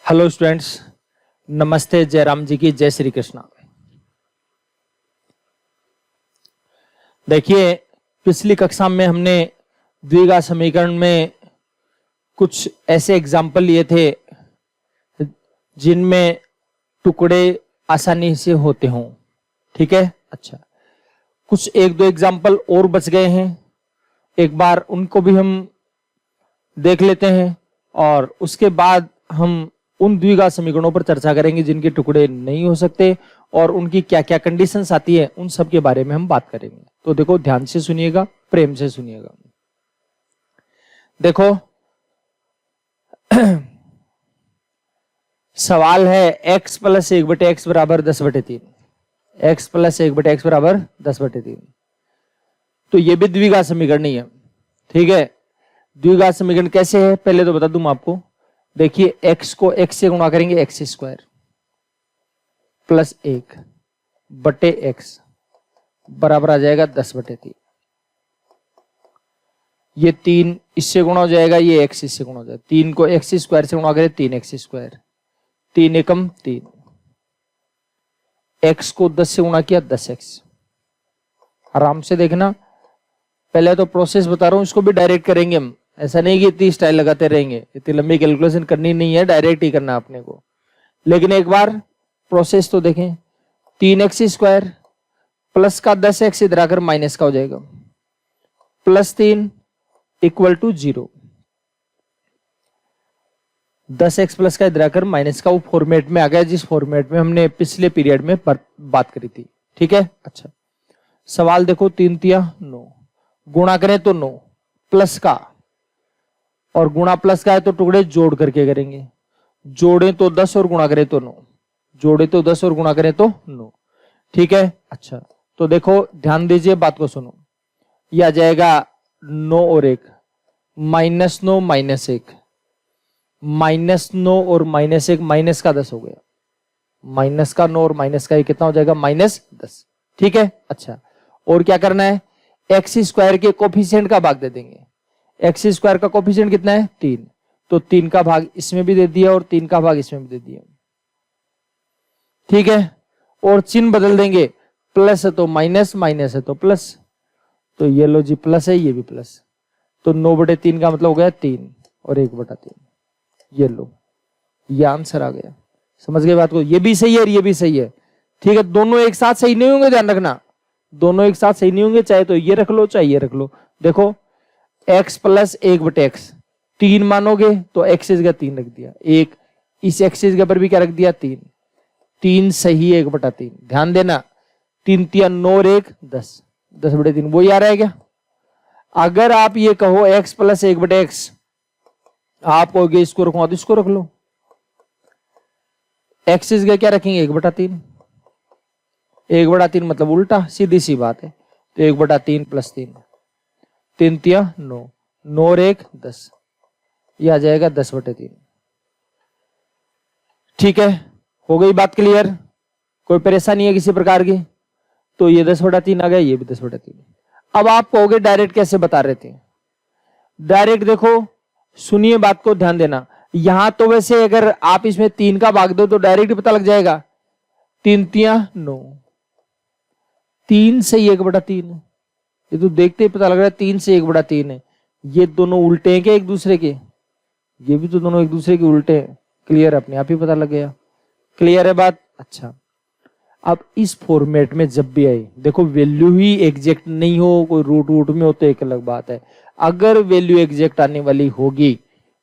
Hello students, नमस्ते। जयराम जी की जय श्री कृष्णा। देखिए, पिछली कक्षा में हमने द्विघात समीकरण में कुछ ऐसे एग्जाम्पल लिए थे जिनमें टुकड़े आसानी से होते हों। ठीक है, अच्छा, कुछ एक दो एग्जाम्पल और बच गए हैं, एक बार उनको भी हम देख लेते हैं और उसके बाद हम उन द्विघात समीकरणों पर चर्चा करेंगे जिनके टुकड़े नहीं हो सकते और उनकी क्या क्या कंडीशंस आती है, उन सब के बारे में हम बात करेंगे। तो देखो, ध्यान से सुनिएगा, प्रेम से सुनिएगा। देखो सवाल है x प्लस 1/x बराबर 10/3। x प्लस 1/x बराबर 10/3। तो ये भी द्विघात समीकरण नहीं है। ठीक है, द्विघात समीकरण कैसे है पहले तो बता दूं मैं आपको। देखिए, x को x से गुणा करेंगे x² प्लस 1/x बराबर आ जाएगा 10/3। ये 3 इससे गुणा हो जाएगा, ये x इससे गुणा हो जाएगा। 3 को x² से गुणा करें 3x², 3 एकम 3, x को 10 से गुणा किया 10x। आराम से देखना, पहले तो प्रोसेस बता रहा हूं, इसको भी डायरेक्ट करेंगे हम। ऐसा नहीं कि इतनी स्टाइल लगाते रहेंगे, इतनी लंबी कैलकुलेशन करनी नहीं है, डायरेक्ट ही करना अपने को। लेकिन एक बार प्रोसेस तो देखें। 3x² प्लस का 10x इधर आकर माइनस का हो जाएगा, plus 3 equal to 0। 10x plus का इधर आकर माइनस का वो फॉर्मेट में आ गया जिस फॉर्मेट में हमने पिछले पीरियड में बात करी थी। ठीक है, अच्छा, सवाल देखो। 3 तिया 9, गुणा करें तो 9, प्लस का, और गुणा प्लस का है तो टुकड़े जोड़ करके करेंगे। जोड़ें तो 10 और गुणा करें तो 9, जोड़े तो 10 और गुणा करें तो 9। ठीक है, अच्छा, तो देखो ध्यान दीजिए, बात को सुनो। यह आ जाएगा 9 और 1, -9 -1, -9 और -1, माइनस का 10 हो गया। माइनस का 9 और माइनस का 1 कितना हो जाएगा? -10। ठीक है, अच्छा, और क्या करना है? x² के कोफिशिएंट का भाग दे देंगे। x² का कोफिशिएंट कितना है? 3, तो 3 का भाग इसमें भी दे दिया और 3 का भाग इसमें भी दे दिया। ठीक है, और चिन्ह बदल देंगे, प्लस है तो माइनस, माइनस है तो प्लस, तो ये लो जी प्लस है, ये भी प्लस, तो 9/3 का मतलब हो गया 3 और 1/3। ये लो, ये आंसर आ गया। समझ गए बात को? ये भी सही है और ये भी सही है। ठीक है, दोनों एक साथ सही नहीं होंगे, ध्यान रखना, दोनों एक साथ सही नहीं होंगे, चाहे तो ये रख लो चाहे ये रख लो। देखो, x प्लस 1/x, 3 मानोगे तो x की जगह 3 रख दिया, एक इस x की जगह पर भी क्या रख दिया? 3। 3 सही है 1/3। ध्यान देना, 3 तिया 9 और 1 10, 10/3 वो ही आ रहा है क्या? अगर आप ये कहो x प्लस 1/x, आप कहोगे इसको रखो तो इसको रख लो। x की जगह क्या रखेंगे? 1/3। 1/3 मतलब उल्टा, सीधी सी बात है। तो 1/3 प्लस 3, 3 तिया 9, 9 और 1 10, यह आ जाएगा 10/3। ठीक है, हो गई बात क्लियर? कोई परेशानी है किसी प्रकार की? तो ये 10/3 आ गया, ये भी 10/3। अब आप कहोगे डायरेक्ट कैसे बता रहे थे? डायरेक्ट देखो, सुनिए बात को, ध्यान देना। यहां तो वैसे अगर आप इसमें 3 का भाग दो तो डायरेक्ट पता लग जाएगा। 3 तिया 9, 3 से 1/3, ये तो देखते ही पता लग रहा है 3 से 1/3 है। ये दोनों उल्टे हैं क्या एक दूसरे के? ये भी तो दोनों एक दूसरे के उल्टे हैं। क्लियर, अपने आप ही पता लग गया। क्लियर है बात? अच्छा, अब इस फॉर्मेट में जब भी आए, देखो वैल्यू ही एग्जैक्ट नहीं हो, कोई रूट वूट में हो तो एक अलग बात है। अगर वैल्यू एग्जैक्ट आने वाली होगी,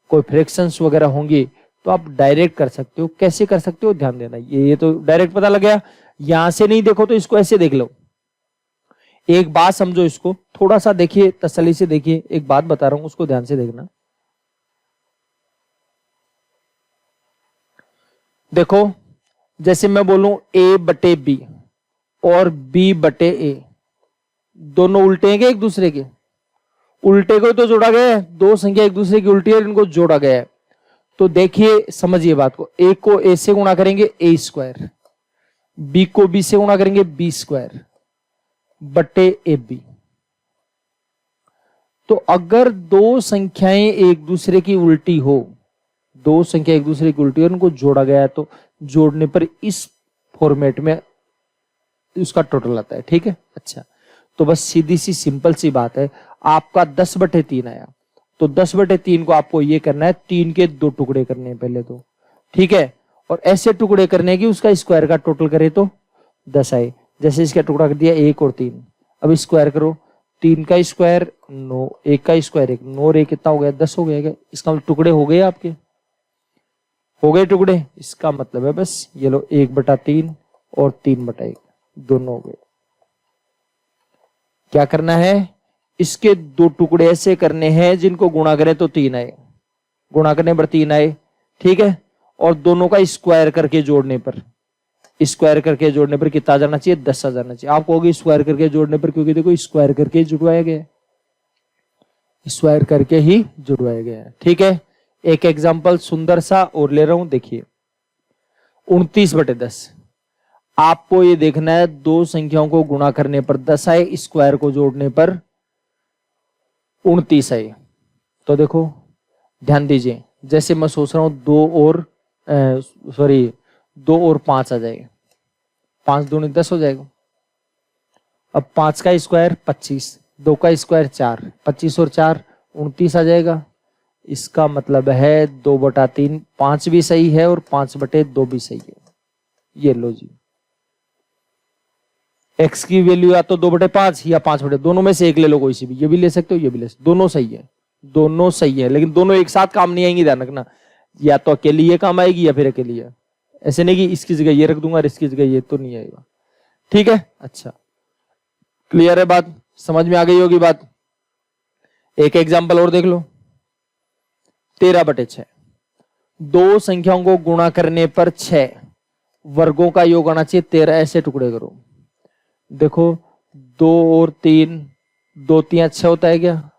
कोई फ्रैक्शंस वगैरह होंगी, तो आप डायरेक्ट कर सकते हो। कैसे कर सकते हो? ध्यान देना, ये तो डायरेक्ट पता लग गया। यहां से नहीं देखो तो इसको ऐसे देख लो। एक बात समझो, इसको थोड़ा सा देखिए, तसल्ली से देखिए, एक बात बता रहा हूं, उसको ध्यान से देखना। देखो, जैसे मैं बोलूं a/b और b/a, दोनों उल्टे हैं क्या एक दूसरे के? उल्टे को तो जोड़ा गया है, दो संख्या एक दूसरे की उल्टी है, इनको जोड़ा गया है। तो देखिए, समझिए बात को, a को a से गुणा करेंगे a², b को b से गुणा करेंगे b² बटे ab। तो अगर दो संख्याएं एक दूसरे की उल्टी हो दो संख्या एक दूसरे की उल्टी है, उनको जोड़ा गया है, तो जोड़ने पर इस फॉर्मेट में उसका टोटल आता है। ठीक है, अच्छा, तो बस सीधी सी सिंपल सी बात है, आपका 10/3 आया, तो 10/3 को आपको ये करना है, 3 के 2 टुकड़े करने हैं पहले तो। ठीक है, और ऐसे टुकड़े करने की उसका स्क्वायर का टोटल करे तो 10 आए। जैसे इसका टुकड़ा कर दिया 1 और 3, अब स्क्वायर करो, 3 का स्क्वायर 9, 1 का स्क्वायर 1, 9 और 1 कितना हो गया, 10 हो गया क्या? इसका मतलब टुकड़े हो गए आपके, हो गए टुकड़े, इसका मतलब है बस ये लो 1/3 और 3/1 दोनों हो गए। क्या करना है, इसके 2 टुकड़े ऐसे करने हैं जिनको गुणा करें तो 3 आए, गुणा करने पर 3 आए। ठीक है, और दोनों का स्क्वायर करके जोड़ने पर, स्क्वायर करके जोड़ने पर कितना आ जाना चाहिए, 10 आ जाना चाहिए। आप कहोगे स्क्वायर करके जोड़ने पर, क्योंकि देखो स्क्वायर करके जुड़वाया गया, स्क्वायर करके ही जुड़वाया गया है। ठीक है, एक एग्जांपल सुंदर सा और ले रहा हूं, देखिए 29/10। आपको ये देखना है, दो संख्याओं को गुणा करने पर 10 आए, स्क्वायर को जोड़ने पर 29 आए। तो देखो ध्यान दीजिए, जैसे मैं सोच रहा हूं 2 और 5 आ जाएगा, 5 दूनी 10 हो जाएगा। अब 5 का स्क्वायर 25, 2 का स्क्वायर 4, 25 और 4 29 आ जाएगा। इसका मतलब है 2/3, 5 भी सही है और 5/2 भी सही है। ये लो जी, x की वैल्यू या तो 2/5 या 5/2, दोनों में से एक ले लो, कोई सी भी, ये भी ले सकते हो, ये भी ले सकते हो, दोनों सही है, दोनों सही है, लेकिन दोनों एक साथ काम नहीं आएंगी, ध्यान रखना, या तो अकेली ये काम आएगी या फिर अकेली है। ऐसे नहीं कि इसकी जगह ये रख दूंगा और इसकी जगह ये, तो नहीं आएगा। ठीक है, अच्छा, क्लियर है बात, समझ में आ गई होगी बात। एक एग्जांपल और देख लो, 13/6। दो संख्याओं को गुणा करने पर 6 वर्गों का योग आना चाहिए 13, ऐसे टुकड़े करो। देखो 2 और 3, 2 3 6 होता है क्या?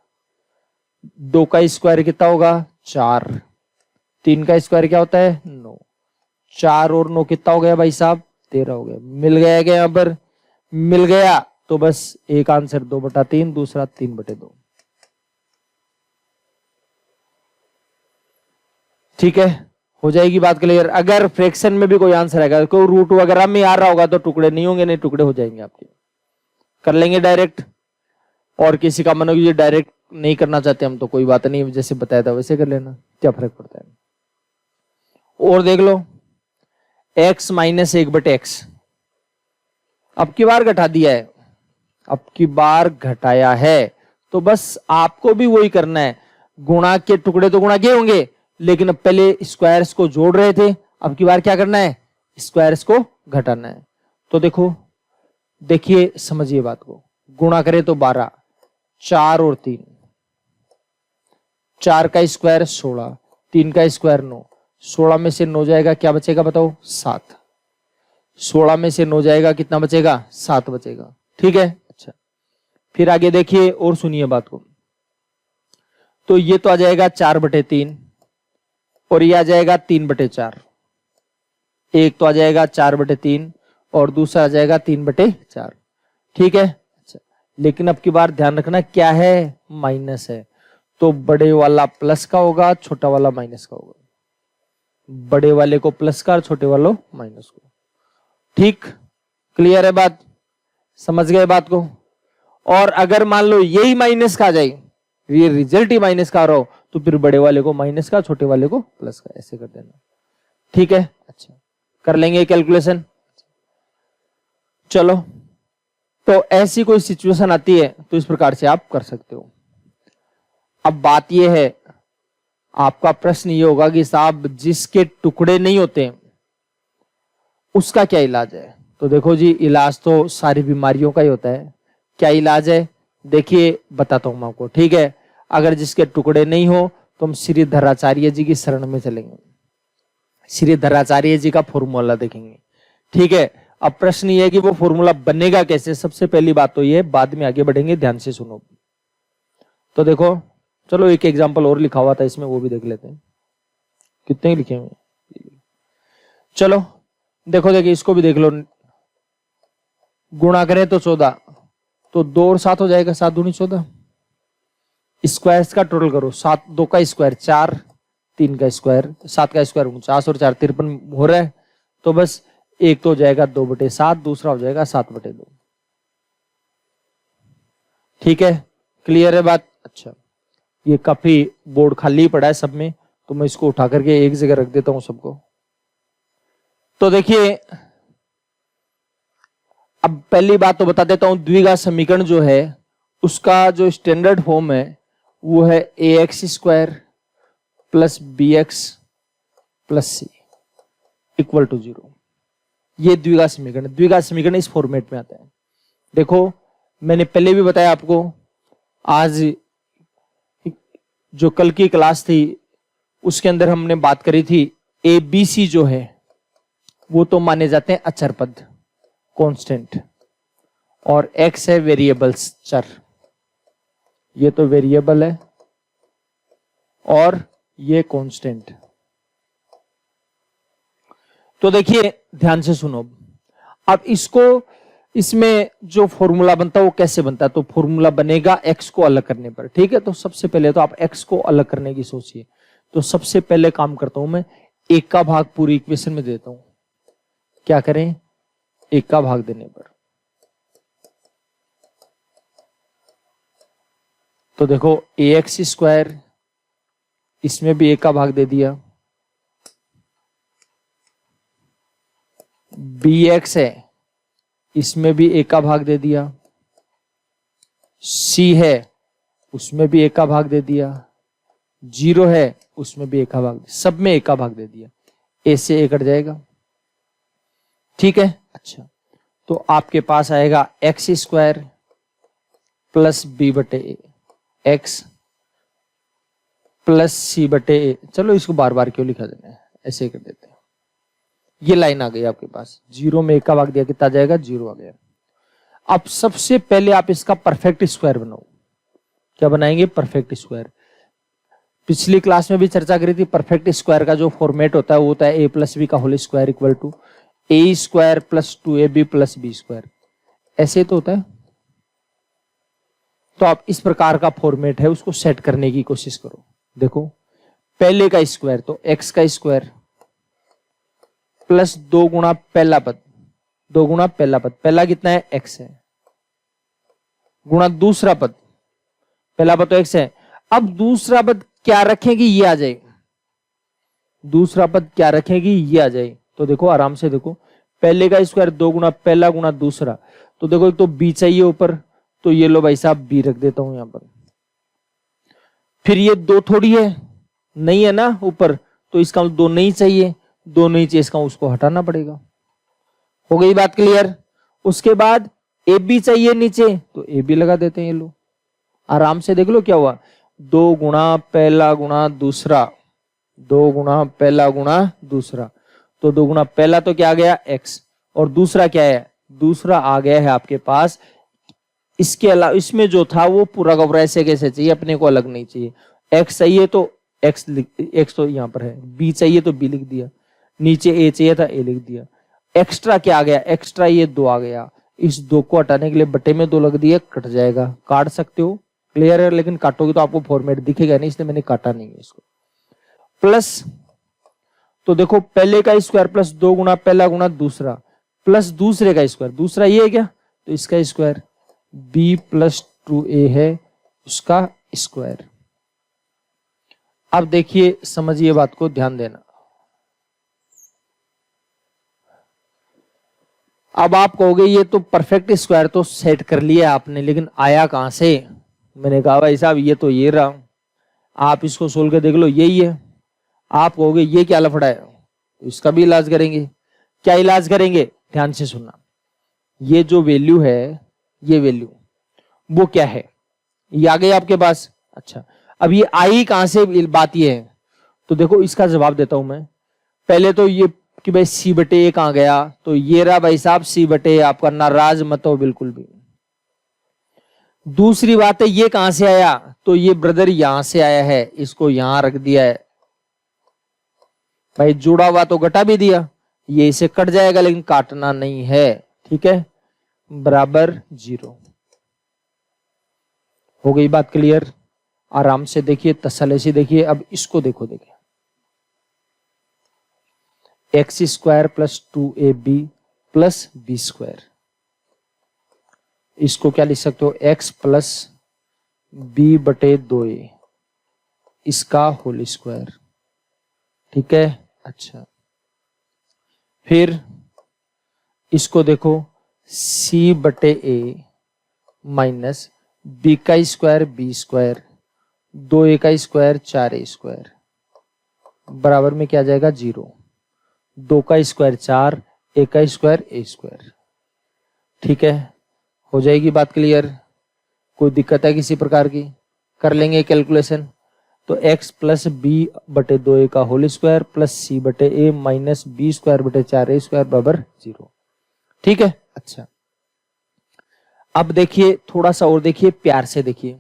2 का स्क्वायर कितना होगा, 4, 3 का स्क्वायर क्या होता है, 9, 4 और 9 कितना हो गया भाई साहब, 13 हो गया। मिल गया क्या, यहां पर मिल गया, तो बस एक आंसर 2/3, दूसरा 3/2। ठीक है, हो जाएगी बात क्लियर। अगर फ्रैक्शन में भी कोई आंसर आएगा, कोई रूट वगैरह में आ रहा होगा तो टुकड़े नहीं होंगे, नहीं टुकड़े हो जाएंगे आपके, कर लेंगे डायरेक्ट। और किसी का मन ये डायरेक्ट नहीं करना चाहते हम, तो कोई बात नहीं, जैसे बताया था वैसे कर लेना, क्या फर्क पड़ता है। और देख लो x - 1/x, अब की बार घटा दिया है, अब की बार घटाया है, तो बस आपको भी वही करना है। गुणा के टुकड़े तो गुणा किए होंगे, लेकिन अब पहले स्क्वायर्स को जोड़ रहे थे, अब की बार क्या करना है, स्क्वायर्स को घटाना है। तो देखो, देखिए समझिए बात को, गुणा करें तो 12, 4 और 3, 4 का स्क्वायर 16, 3 का स्क्वायर 9, 16 में से 9 जाएगा, क्या बचेगा बताओ, 7। 16 में से 9 जाएगा, कितना बचेगा, 7 बचेगा। ठीक है, अच्छा, फिर आगे देखिए और सुनिए बात को। तो ये तो आ जाएगा 4/3 और ये आ जाएगा 3/4। एक तो आ जाएगा 4/3 और दूसरा आ जाएगा 3/4। ठीक है, अच्छा, लेकिन अब की बार ध्यान रखना क्या है, माइनस है, तो बड़े वाला प्लस का होगा, छोटा वाला माइनस का होगा। बड़े वाले को प्लस का और छोटे वालों माइनस को। ठीक, क्लियर है बात, समझ गए बात को। और अगर मान लो यही माइनस का आ जाए, ये रिजल्ट ही माइनस का आ रहा हो, तो फिर बड़े वाले को माइनस का, छोटे वाले को प्लस का, ऐसे कर देना। ठीक है, अच्छा, कर लेंगे कैलकुलेशन। चलो, तो ऐसी कोई सिचुएशन आती है तो इस प्रकार से आप कर सकते हो। अब बात यह है, आपका प्रश्न ये होगा कि साहब जिसके टुकड़े नहीं होते उसका क्या इलाज है। तो देखो जी, इलाज तो सारी बीमारियों का ही होता है। क्या इलाज है, देखिए बताता हूं मैं आपको। ठीक है, अगर जिसके टुकड़े नहीं हो तो हम श्री धराचार्य जी की शरण में चलेंगे, श्री धराचार्य जी का फॉर्मूला देखेंगे। ठीक है, अब प्रश्न ये है कि वो फॉर्मूला बनेगा कैसे। सबसे पहली बात तो ये, बाद में आगे बढ़ेंगे, ध्यान से सुनो। तो देखो, चलो एक एग्जांपल और लिखा हुआ था इसमें, वो भी देख लेते हैं, कितने लिखे हुए। चलो देखो, देखिए इसको भी देख लो। गुणा करें तो 14, तो 2 और 7 हो जाएगा, 7 दूनी 14। स्क्वायर्स का टोटल करो, 7, 2 का स्क्वायर 4, 3 का स्क्वायर, 7 का स्क्वायर 49 और 4 53 हो रहा है। तो बस एक तो हो जाएगा 2/7, दूसरा हो जाएगा 7/2। ठीक है, क्लियर है बात। अच्छा, ये काफी बोर्ड खाली पड़ा है सब में, तो मैं इसको उठा करके एक जगह रख देता हूं सबको। तो देखिए, अब पहली बात तो बता देता हूं, द्विघात समीकरण जो है उसका जो स्टैंडर्ड फॉर्म है वो है ax² plus bx plus c equal to 0। ये द्विघात समीकरण, द्विघात समीकरण इस फॉर्मेट में आता है। देखो, मैंने पहले भी बताया आपको, आज जो कल की क्लास थी उसके अंदर हमने बात करी थी, ए बी सी जो है वो तो माने जाते हैं अचर पद, कांस्टेंट, और एक्स है वेरिएबल्स, चर। ये तो वेरिएबल है और ये कांस्टेंट। तो देखिए ध्यान से सुनो, अब इसको, इसमें जो फॉर्मूला बनता है वो कैसे बनता है, तो फॉर्मूला बनेगा एक्स को अलग करने पर। ठीक है, तो सबसे पहले तो आप एक्स को अलग करने की सोचिए। तो सबसे पहले काम करता हूं मैं, 1 का भाग पूरी इक्वेशन में देता हूं। क्या करें, 1 का भाग देने पर, तो देखो ax², इसमें भी 1 का भाग दे दिया, bx है इसमें भी 1 का भाग दे दिया, c है उसमें भी 1 का भाग दे दिया, 0 है उसमें भी 1 का भाग, सब में 1 का भाग दे दिया, a से a कट जाएगा। ठीक है, अच्छा, तो आपके पास आएगा x² plus b/a, x plus c/a। चलो इसको बार बार क्यों लिखा देना है, ऐसे ही कर देते हैं। ये लाइन आ गई आपके पास, 0 में 1 का भाग दिया, कितना जाएगा, 0 आ गया। अब सबसे पहले आप इसका परफेक्ट स्क्वायर बनाओ। क्या बनाएंगे, परफेक्ट स्क्वायर। पिछली क्लास में भी चर्चा करी थी, परफेक्ट स्क्वायर का जो फॉर्मेट होता है वो होता है a+b² equal to a² plus 2ab plus b²। ऐसे तो होता है। तो आप इस प्रकार का फॉर्मेट है उसको सेट करने की कोशिश करो। देखो, पहले का स्क्वायर तो x का स्क्वायर प्लस 2 गुणा पहला पद, 2 गुणा पहला पद, पहला कितना है, x है, गुणा दूसरा पद, पहला पद तो x है। अब दूसरा पद क्या रखेंगे, ये आ जाए, दूसरा पद क्या रखेंगी, ये आ जाए। तो देखो आराम से देखो, पहले का स्क्वायर 2 गुणा पहला गुणा दूसरा, तो देखो एक तो b चाहिए ऊपर, तो ये लो भाई साहब b रख देता हूं यहां पर। फिर ये 2 थोड़ी है, नहीं है ना ऊपर, तो इसका 2 नहीं चाहिए, 2 नहीं चाहिए, इसका उसको हटाना पड़ेगा। हो गई बात क्लियर। उसके बाद ए बी चाहिए नीचे, तो ए बी लगा देते हैं। ये लो आराम से देख लो क्या हुआ, 2 गुणा पहला गुणा दूसरा, 2 गुणा पहला गुणा दूसरा, तो 2 गुणा पहला तो क्या आ गया, x, और दूसरा क्या है, दूसरा आ गया है आपके पास। इसके अलावा इसमें जो था वो पूरा का पूरा ऐसे कैसे चाहिए, अपने को अलग नहीं चाहिए। x चाहिए तो x तो यहां पर है, b चाहिए तो b लिख दिया, नीचे a चाहिए था a लिख दिया। एक्स्ट्रा क्या आ गया, एक्स्ट्रा ये 2 आ गया, इस 2 को हटाने के लिए बटे में 2 लग दिया, कट जाएगा, काट सकते हो, क्लियर है। लेकिन काटोगे तो आपको फॉर्मेट दिखेगा नहीं, इसलिए मैंने काटा नहीं है इसको। प्लस, तो देखो पहले का स्क्वायर प्लस 2 गुणा पहला गुणा दूसरा, प्लस दूसरे का स्क्वायर, दूसरा ये है क्या, तो इसका स्क्वायर, b प्लस 2a है उसका स्क्वायर। अब देखिए समझिए बात को, ध्यान देना। अब आप कहोगे ये तो परफेक्ट स्क्वायर तो सेट कर लिया आपने, लेकिन आया कहां से। मैंने कहा भाई साहब ये तो ये रहा, आप इसको सोल्व कर देख लो, यही है। आप कहोगे ये क्या लफड़ा है, तो इसका भी इलाज करेंगे। क्या इलाज करेंगे, ध्यान से सुनना। ये जो वैल्यू है, ये वैल्यू वो क्या है, ये आ गई आपके पास। अच्छा, अब ये आई कहां से, बात ये है, तो देखो इसका जवाब देता हूं मैं। पहले तो ये कि भाई c/a कहां गया, तो ये रहा भाई साहब c/a आपका, नाराज मत हो बिल्कुल भी। दूसरी बात है ये कहां से आया, तो ये ब्रदर यहां से आया है, इसको यहां रख दिया है भाई, जुड़ा हुआ तो घटा भी दिया, ये इसे कट जाएगा लेकिन काटना नहीं है। ठीक है, बराबर 0। हो गई बात क्लियर। आराम से देखिए, तसल्ली से देखिए। अब इसको देखो, देखिए X square plus 2ab plus B square, इसको क्या लिख सकते हो, एक्स प्लस बी बटे 2a इसका होल स्क्वायर। ठीक है, अच्छा फिर इसको देखो c बटे a माइनस बी का स्क्वायर बी स्क्वायर 2a का स्क्वायर 4a स्क्वायर बराबर में क्या आ जाएगा 0, 2 का स्क्वायर 4, a का स्क्वायर a स्क्वायर। ठीक है, हो जाएगी बात क्लियर? कोई दिक्कत है किसी प्रकार की? कर लेंगे कैलकुलेशन। तो x प्लस बी बटे 2a का होल स्क्वायर प्लस सी बटे ए माइनस बी स्क्वायर बटे 4a स्क्वायर बराबर 0। ठीक है, अच्छा अब देखिए थोड़ा सा और देखिए, प्यार से देखिए।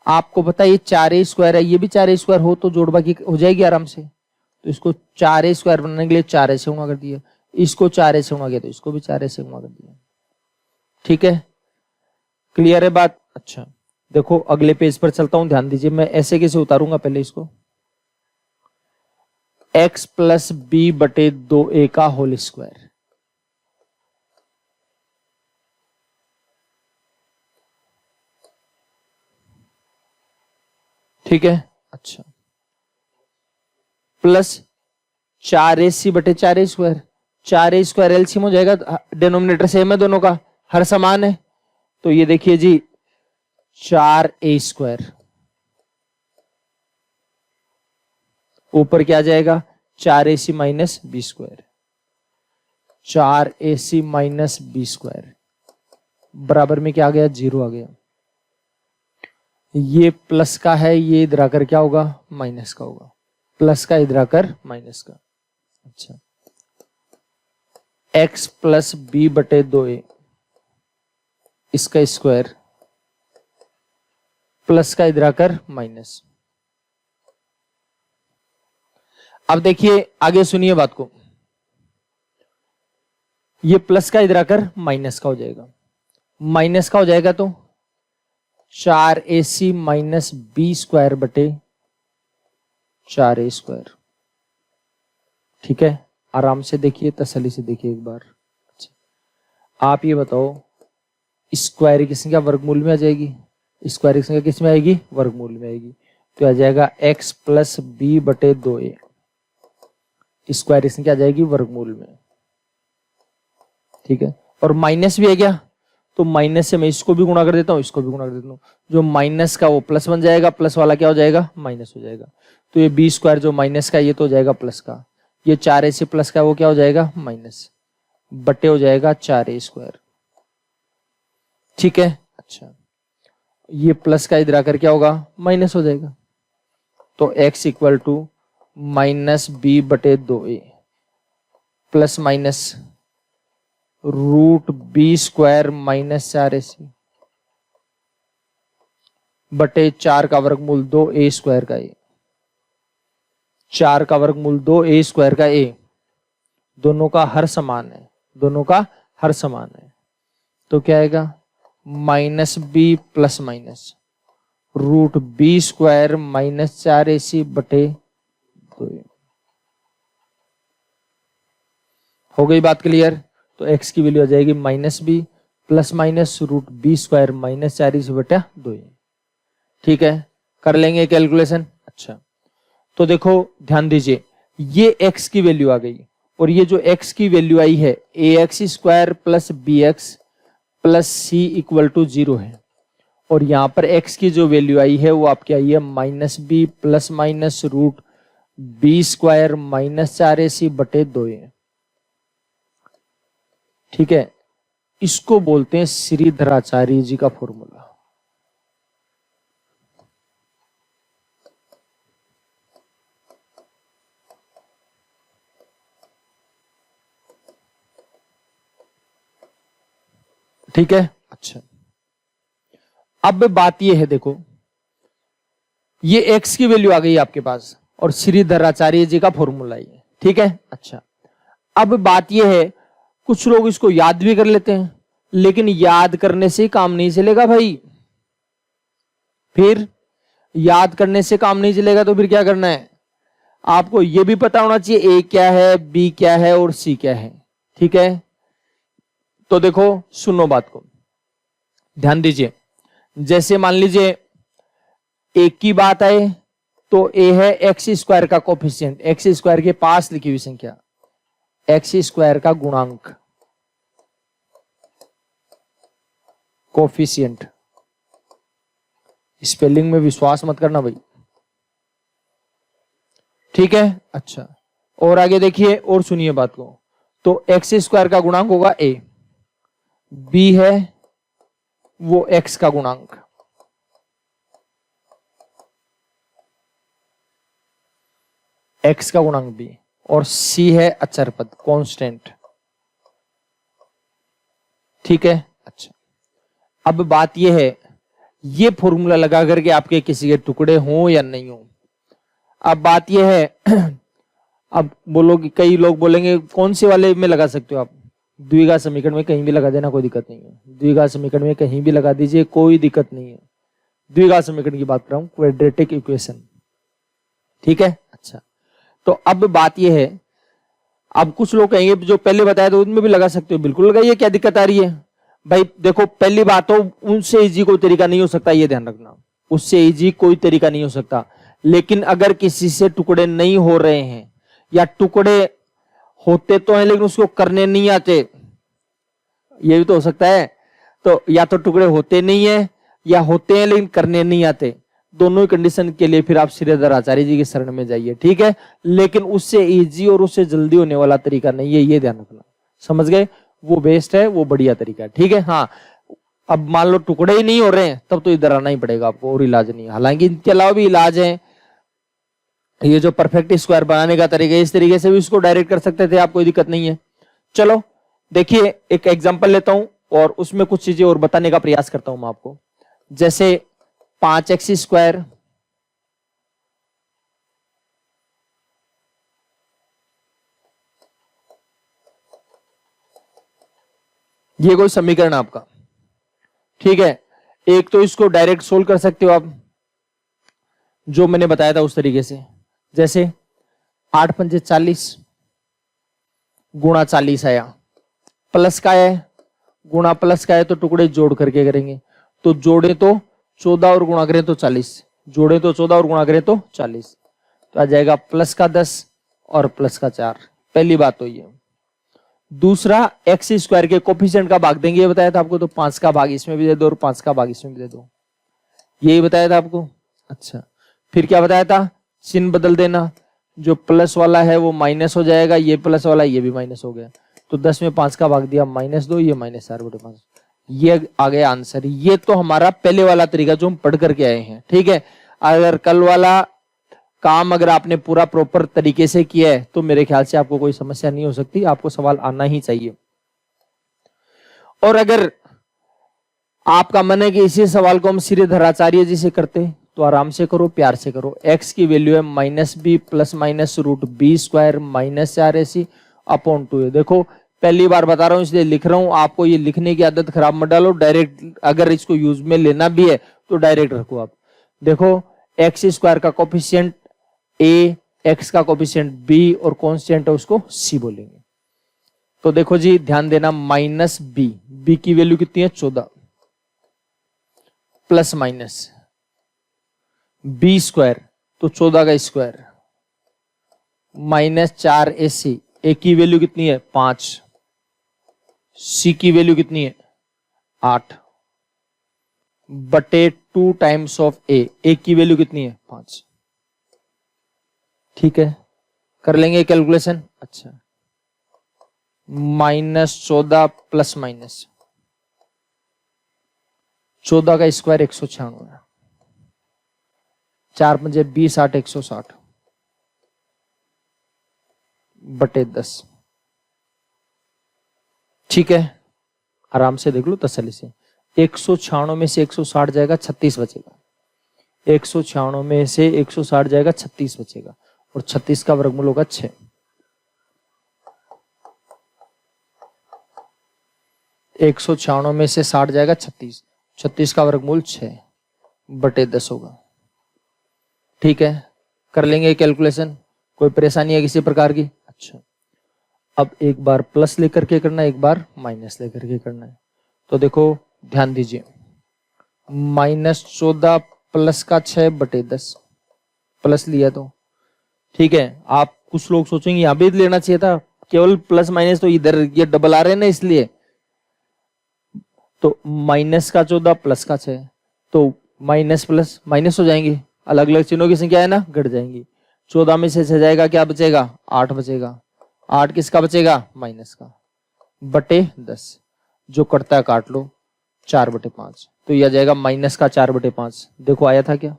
आपको पता है ये 4a स्क्वायर है, ये भी 4a स्क्वायर हो तो जोड़ बाकी हो जाएगी आराम से। तो इसको 4a स्क्वायर बनाने के लिए 4a से गुणा कर दिया, इसको 4a से गुणा किया तो इसको भी 4a से गुणा कर दिया। ठीक है, क्लियर है बात? अच्छा देखो अगले पेज पर चलता हूं, ध्यान दीजिए। मैं ऐसे कैसे उतारूंगा, पहले इसको x प्लस बी बटे 2a का होल स्क्वायर, ठीक है, अच्छा प्लस 4ac बटे 4a square, 4a square LCM हो जाएगा, डिनोमिनेटर सेम है दोनों का, हर समान है। तो ये देखिए जी 4a स्क्वायर ऊपर क्या आ जाएगा 4ac minus B square, 4ac minus B square बराबर में क्या आ गया 0 आ गया। ये प्लस का है, ये इधर आकर क्या होगा माइनस का होगा, प्लस का इधर आकर माइनस का। अच्छा x प्लस बी बटे 2a इसका स्क्वायर प्लस का इधर आकर माइनस। अब देखिए आगे सुनिए बात को, ये प्लस का इधर आकर माइनस का हो जाएगा, माइनस का हो जाएगा तो 4ac माइनस बी स्क्वायर बटे 4a स्क्वायर। ठीक है, आराम से देखिए, तसल्ली से देखिए एक बार। अच्छा आप ये बताओ स्क्वायर की संख्या वर्गमूल में आ जाएगी, स्क्वायर की संख्या किस में आएगी वर्गमूल में आएगी, तो आ जाएगा x प्लस बी बटे 2a, स्क्वायर की संख्या आ जाएगी वर्गमूल में। ठीक है, और माइनस भी है क्या, तो माइनस से मैं इसको भी गुणा कर देता हूं, इसको भी गुणा कर देता हूं, जो माइनस का वो प्लस बन जाएगा, प्लस वाला क्या हो जाएगा माइनस हो जाएगा। तो ये बी स्क्वायर जो माइनस का ये तो हो जाएगा प्लस का, ये 4ac प्लस का वो क्या हो जाएगा माइनस बटे हो जाएगा 4a स्क्वायर। ठीक है, अच्छा ये प्लस का इधर आकर क्या होगा माइनस हो जाएगा, तो x equal to minus B बटे 2a plus minus root B square minus 4ac बटे 4 का वर्गमूल 2a स्क्वायर का a, 4 का वर्गमूल 2a स्क्वायर का a, दोनों का हर समान है, दोनों का हर समान है। तो क्या आएगा minus B plus minus root B square minus 4ac बटे 2a। हो गई बात क्लियर? तो x की वैल्यू आ जाएगी minus B plus minus root B square minus 4ac बटा 2a। ठीक है, कर लेंगे कैलकुलेशन। अच्छा तो देखो ध्यान दीजिए, ये x की वैल्यू आ गई और ये जो x की वैल्यू आई है ax square plus bx plus C equal to 0 है, और यहां पर x की जो वैल्यू आई है वो आपकी आई है minus B plus minus root B square minus 4ac बटे 2a। ठीक है, इसको बोलते हैं श्रीधराचार्य जी का फॉर्मूला। ठीक है, अच्छा अब बात ये है, देखो ये x की वैल्यू आ गई आपके पास और श्रीधराचार्य जी का फॉर्मूला ये। ठीक है, अच्छा अब बात ये है, कुछ लोग इसको याद भी कर लेते हैं, लेकिन याद करने से काम नहीं चलेगा भाई। फिर याद करने से काम नहीं चलेगा तो फिर क्या करना है, आपको ये भी पता होना चाहिए ए क्या है, बी क्या है और सी क्या है। ठीक है, तो देखो सुनो बात को, ध्यान दीजिए। जैसे मान लीजिए एक की बात है तो ए है एक्स स्क्वायर का कोफिशिएंट, एक्स स्क्वायर के पास लिखी हुई संख्या, एक्स स्क्वायर का गुणांक, कोफिशिएंट। स्पेलिंग में विश्वास मत करना भाई, ठीक है। अच्छा, और आगे देखिए और सुनिए बात को। तो एक्स स्क्वायर का गुणांक होगा ए, बी है वो एक्स का गुणांक, एक्स का गुणांक बी, और सी है अचर पद, कांस्टेंट। ठीक है। अच्छा, अब बात यह है, ये फॉर्मूला लगा करके आपके किसी के टुकड़े हों या नहीं हो। अब बात यह है अब बोलोगे, कई लोग बोलेंगे कौन से वाले में लगा सकते हो आप? द्विघात समीकरण में कहीं भी लगा देना, कोई दिक्कत नहीं है। द्विघात समीकरण में कहीं भी लगा दीजिए, कोई दिक्कत नहीं है। द्विघात समीकरण की बात कर रहा हूं, क्वाड्रेटिक इक्वेशन। ठीक है। अच्छा, तो अब बात यह है, अब कुछ लोग कहेंगे जो पहले बताया तो उनमें भी लगा सकते हो, बिल्कुल लगाइए, क्या दिक्कत आ रही है भाई? देखो पहली बात तो उनसे इजी कोई तरीका नहीं हो सकता, ये ध्यान रखना, उससे इजी कोई तरीका नहीं हो सकता। लेकिन अगर किसी से टुकड़े नहीं हो रहे हैं या टुकड़े होते तो हैं लेकिन उसको करने नहीं आते, ये भी तो हो सकता है। तो या तो टुकड़े होते नहीं है या होते हैं लेकिन करने नहीं आते, दोनों ही कंडीशन के लिए फिर आप श्रीधर आचार्य जी की शरण में जाइए। ठीक है, लेकिन उससे इजी और उससे जल्दी होने वाला तरीका नहीं है, ये ध्यान रखना। समझ गए? वो बेस्ट है, वो बढ़िया तरीका है। ठीक है। हाँ, अब मान लो टुकड़े ही नहीं हो रहे हैं, तब तो इधर आना ही पड़ेगा आपको, और इलाज नहीं है। हालांकि इनके अलावा भी इलाज है, ये जो परफेक्ट स्क्वायर बनाने का तरीका है, इस तरीके से भी उसको डायरेक्ट कर सकते थे आप, कोई दिक्कत नहीं है। चलो देखिए, एक एग्जांपल लेता हूं और उसमें कुछ चीजें और बताने का प्रयास करता हूं मैं आपको। जैसे 5x स्क्वायर ये कोई समीकरण आपका, ठीक है। एक तो इसको डायरेक्ट सोल्व कर सकते हो आप, जो मैंने बताया था उस तरीके से। जैसे 8 पंजे 40 गुणा 40 आया, प्लस का है, गुणा प्लस का है तो टुकड़े जोड़ करके करेंगे। तो जोड़े तो 14 और गुणा करें तो 40, जोड़े तो 14 और गुणा करें तो 40, तो आ जाएगा प्लस का 10 और प्लस का 4। पहली बात तो ये। दूसरा, एक्स स्क्वायर के कोफिशिएंट का भाग देंगे, ये बताया था आपको। तो 5 का भाग इसमें भी दे दो और 5 का भाग इसमें भी दे दो, यही बताया था आपको। अच्छा, फिर क्या बताया था? चिन्ह बदल देना, जो प्लस वाला है वो माइनस हो जाएगा, ये प्लस वाला ये भी माइनस हो गया। तो 10 में 5 का भाग दिया -2, ये -4/5, ये आ गया आंसर। ये तो हमारा पहले वाला तरीका जो हम पढ़ करके आए हैं। ठीक है। अगर कल वाला काम अगर आपने पूरा प्रॉपर तरीके से किया है तो मेरे ख्याल से आपको कोई समस्या नहीं हो सकती, आपको सवाल आना ही चाहिए। और अगर आपका मन है कि इसी सवाल को हम श्रीधर आचार्य जी से करते तो आराम से करो, प्यार से करो। x की वैल्यू है -b plus minus √b² -4ac upon 2a। देखो पहली बार बता रहा हूं इसलिए लिख रहा हूं, आपको ये लिखने की आदत खराब मत डालो। डायरेक्ट अगर इसको यूज में लेना भी है तो डायरेक्ट रखो आप। देखो एक्स स्क्वायर का कोफिशिएंट a, x का कोफिशिएंट b और कांस्टेंट है उसको c बोलेंगे। तो देखो जी ध्यान देना, -b की वैल्यू कितनी है 14, प्लस माइनस b² तो 14 का स्क्वायर -4ac, a की वैल्यू कितनी है 5, c की वैल्यू कितनी है 8 बटे 2 टाइम्स ऑफ a की वैल्यू कितनी है 5। ठीक है, कर लेंगे कैलकुलेशन। अच्छा, -14 प्लस माइनस 14 का स्क्वायर 196, 4 पंजे 20 8 160 बटे 10। ठीक है, आराम से देख लो तसल्ली से। 196 में से 160 जाएगा 36 बचेगा, 196 में से 160 जाएगा 36 बचेगा, और 36 का वर्गमूल होगा 6। एक 196 में से 60 जाएगा 36, 36 का वर्गमूल 6 बटे 10 होगा। ठीक है, कर लेंगे कैलकुलेशन। कोई परेशानी है किसी प्रकार की? अच्छा, अब एक बार प्लस लेकर के करना है, एक बार माइनस लेकर के करना है। तो देखो ध्यान दीजिए, -14 प्लस का 6/10 प्लस लिया तो ठीक है। आप कुछ लोग सोचेंगे यहां भी लेना चाहिए था, केवल प्लस माइनस तो इधर ये डबल आ रहे हैं ना, इसलिए। तो -14 प्लस का 6, तो माइनस प्लस माइनस हो जाएंगे, अलग अलग चिन्हों की संख्या है ना, घट जाएंगी। 14 में से 6 जाएगा, क्या बचेगा? 8 बचेगा। 8 किसका बचेगा? माइनस का, बटे 10, जो कटता है काट लो, 4/5। तो यह आ जाएगा माइनस का 4/5। देखो आया था क्या?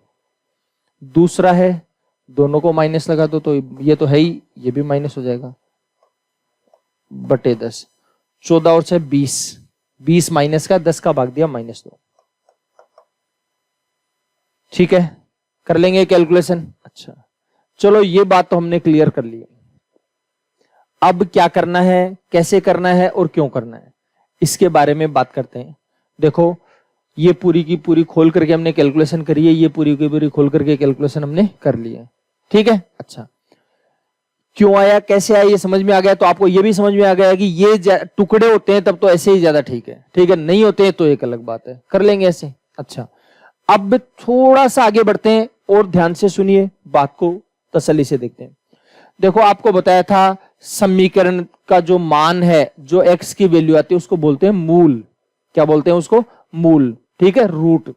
दूसरा है, दोनों को माइनस लगा दो, तो ये तो है ही, ये भी माइनस हो जाएगा, बटे 10। 14 और 6 20, 20 माइनस का 10 का भाग दिया -2। ठीक है, कर लेंगे कैलकुलेशन। अच्छा चलो, ये बात तो हमने क्लियर कर ली। अब क्या करना है, कैसे करना है और क्यों करना है, इसके बारे में बात करते हैं। देखो ये पूरी की पूरी खोल करके हमने कैलकुलेशन करी है, ये पूरी की पूरी खोल करके कैलकुलेशन हमने कर ली है। ठीक है, अच्छा क्यों आया, कैसे आया, ये समझ में आ गया। तो आपको ये भी समझ में आ गया कि ये टुकड़े होते हैं तब तो ऐसे ही ज्यादा ठीक है, ठीक है, नहीं होते हैं तो एक अलग बात है, कर लेंगे ऐसे। अच्छा अब थोड़ा सा आगे बढ़ते हैं और ध्यान से सुनिए, बात को तसल्ली से देखते हैं। देखो आपको बताया था समीकरण का जो मान है, जो x की वैल्यू आती है उसको बोलते हैं मूल। क्या बोलते हैं उसको? मूल। ठीक है, रूट।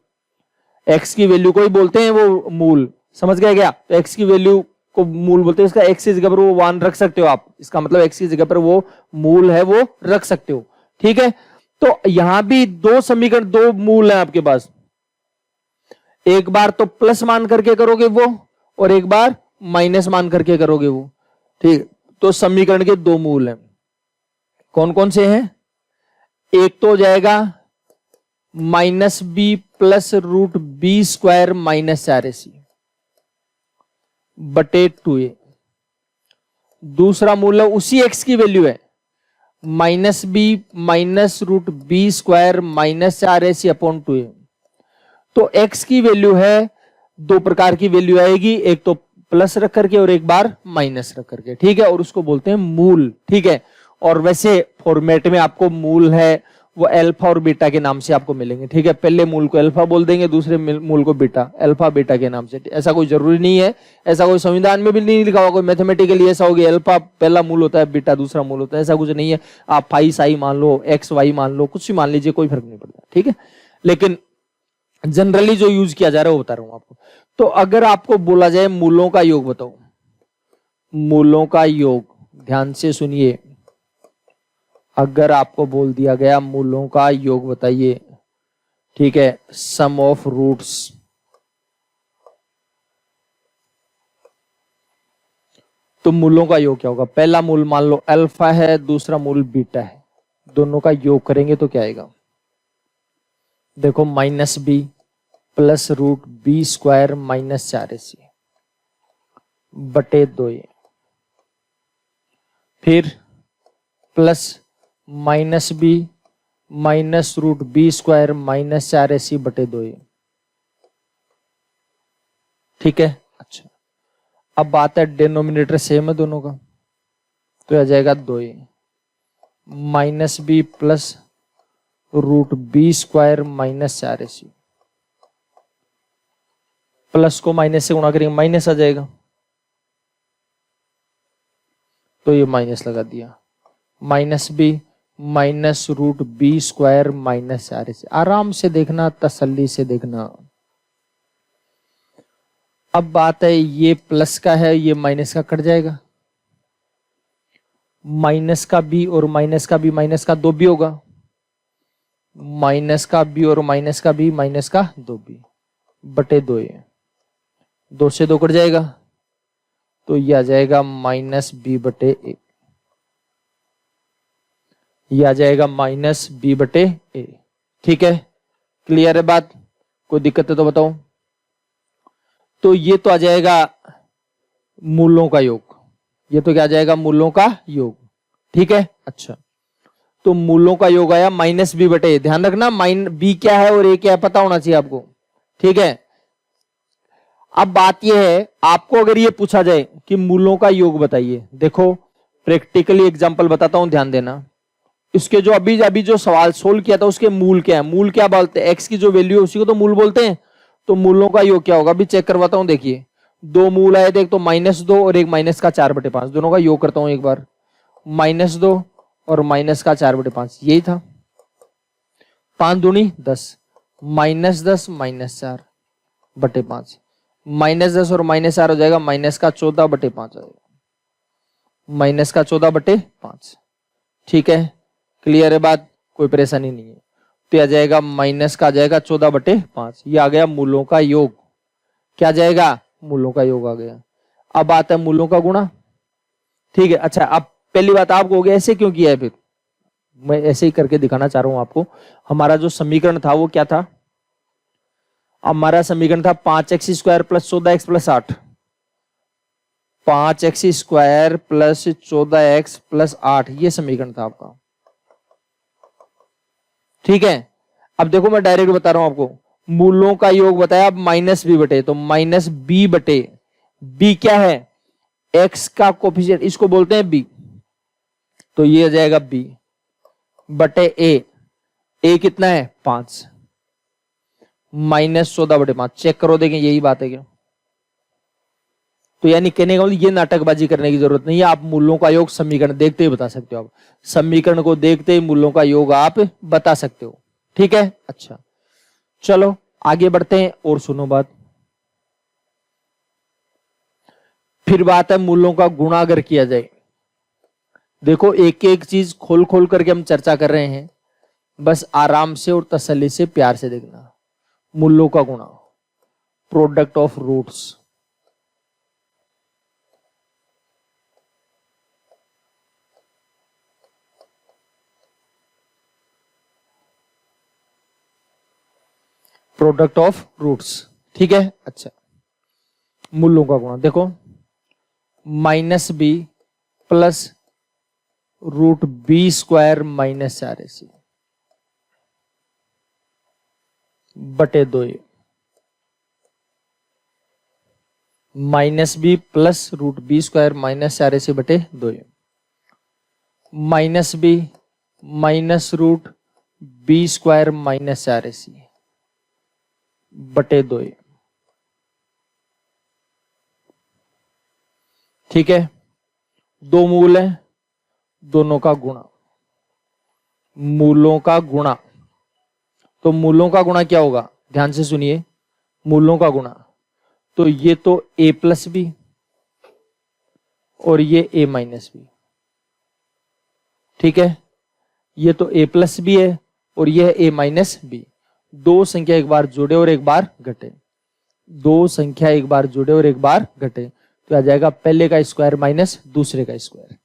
x की वैल्यू को ही बोलते हैं वो मूल, समझ गए क्या? तो x की वैल्यू को मूल बोलते हैं। इसका x की जगह पर वो 1 रख सकते हो आप, इसका मतलब x की जगह पर वो मूल है वो रख सकते हो। ठीक है, तो यहां भी दो समीकरण, दो मूल है आपके पास। एक बार तो प्लस मान करके करोगे वो, और एक बार माइनस मान करके करोगे वो। ठीक, तो समीकरण के दो मूल हैं, कौन कौन से हैं? एक तो हो जाएगा -b plus √b² minus 4ac बटे 2a। दूसरा मूल है, उसी x की वैल्यू है, -b minus √b² minus 4ac upon 2a। तो x की वैल्यू है, दो प्रकार की वैल्यू आएगी, एक तो प्लस रख करके और एक बार माइनस रख करके। ठीक है, और उसको बोलते हैं मूल। ठीक है, और वैसे फॉर्मेट में आपको मूल है वो अल्फा और बीटा के नाम से आपको मिलेंगे। ठीक है, पहले मूल को अल्फा बोल देंगे, दूसरे मूल को बीटा, अल्फा बीटा के नाम से। ऐसा कोई जरूरी नहीं है, ऐसा कोई संविधान में भी नहीं लिखा हुआ, कोई मैथमेटिकली ऐसा होगा अल्फा पहला मूल होता है, बीटा दूसरा मूल होता है, ऐसा कुछ नहीं है। आप फाई साई मान लो, एक्स वाई मान लो, कुछ भी मान लीजिए, कोई फर्क नहीं पड़ता। ठीक है, लेकिन जनरली जो यूज किया जा रहा है वो बता रहा हूं आपको। तो अगर आपको बोला जाए मूलों का योग बताओ, मूलों का योग, ध्यान से सुनिए, अगर आपको बोल दिया गया मूलों का योग बताइए, ठीक है, सम ऑफ रूट्स, तो मूलों का योग क्या होगा? पहला मूल मान लो अल्फा है, दूसरा मूल बीटा है, दोनों का योग करेंगे तो क्या आएगा? देखो -b plus √b² minus 4ac बटे 2a, फिर plus -b minus √b² minus 4ac बटे 2a। ठीक है, अच्छा अब बात है डिनोमिनेटर सेम है दोनों का, तो आ जाएगा 2a -b plus √b² minus 4ac, plus को माइनस से गुणा करेंगे माइनस आ जाएगा, तो ये माइनस लगा दिया, -b minus √b² minus 4ac। आराम से देखना, तसल्ली से देखना। अब बात है ये प्लस का है, ये माइनस का कट जाएगा, माइनस का b और माइनस का b, माइनस का 2b होगा, माइनस का b और माइनस का b, माइनस का 2b बटे 2a, 2 से 2 कट जाएगा, तो ये आ जाएगा -b बटे a, ये आ जाएगा -b बटे a। ठीक है, क्लियर है बात? कोई दिक्कत है तो बताओ। तो ये तो आ जाएगा मूलों का योग, ये तो क्या आ जाएगा? मूलों का योग। ठीक है, अच्छा तो मूलों का योग आया -b बटे a। ध्यान रखना b क्या है और a क्या है पता होना चाहिए आपको। ठीक है, अब बात यह है, आपको अगर ये पूछा जाए कि मूलों का योग बताइए, देखो प्रैक्टिकली एग्जांपल बताता हूं, ध्यान देना। इसके जो अभी अभी जो सवाल सोल्व किया था उसके मूल क्या है, मूल क्या बोलते हैं, एक्स की जो वैल्यू है उसी को तो मूल बोलते हैं। तो मूलों का योग क्या होगा, अभी चेक करवाता हूं। देखिए दो मूल आए थे, एक तो -2 और एक माइनस का 4/5, दोनों का योग करता हूं एक बार। -2 और माइनस का 4/5, यही था। 5 दूनी 10, -10 -4/5, -10 और -4 हो जाएगा माइनस का 14/5 हो जाएगा, माइनस का 14/5। ठीक है, क्लियर है बात, कोई परेशानी नहीं है। तो आ जाएगा माइनस का आ जाएगा 14/5, ये आ गया मूलों का योग। क्या जाएगा, मूलों का योग आ गया। अब आता है मूलों का गुणा। ठीक है, अच्छा अब पहली बात आपको हो गया ऐसे क्यों किया है, फिर मैं ऐसे ही करके दिखाना चाह रहा हूं आपको। हमारा जो समीकरण था वो क्या था, हमारा समीकरण था 5x² + 14x + 8, 5x² + 14x + 8, ये समीकरण था आपका। ठीक है, अब देखो मैं डायरेक्ट बता रहा हूं आपको, मूलों का योग बताया। अब -b/, तो -b/b क्या है, x का कोफिशिएंट, इसको बोलते हैं b, तो ये आ जाएगा b/a। a कितना है 5, -14/5, चेक करो देखें यही बात है क्या। तो यानी कहने का मतलब ये नाटकबाजी करने की जरूरत नहीं है, आप मूलों का योग समीकरण देखते ही बता सकते हो। आप समीकरण को देखते ही मूलों का योग आप बता सकते हो। ठीक है, अच्छा चलो आगे बढ़ते हैं और सुनो बात। फिर बात है मूलों का गुणा अगर किया जाए। देखो एक एक चीज खोल खोल करके हम चर्चा कर रहे हैं, बस आराम से और तसल्ली से प्यार से देखना। मूलों का गुणा, product of roots, product of roots. ठीक है, अच्छा मूलों का गुणा देखो, -b + √b² - 4ac बटे 2, -b + √b² - 4ac बटे 2, -b - √b² - 4ac बटे 2। ठीक है, दो मूल है, दोनों का गुणा, मूलों का गुणा। तो मूलों का गुणा क्या होगा, ध्यान से सुनिए, मूलों का गुणा, तो ये तो a + b और ये a - b। ठीक है, ये तो a + b है और ये a - b। दो संख्या एक बार जुड़े और एक बार घटे, दो संख्या एक बार जुड़े और एक बार घटे, तो आ जाएगा पहले का स्क्वायर माइनस दूसरे का स्क्वायर,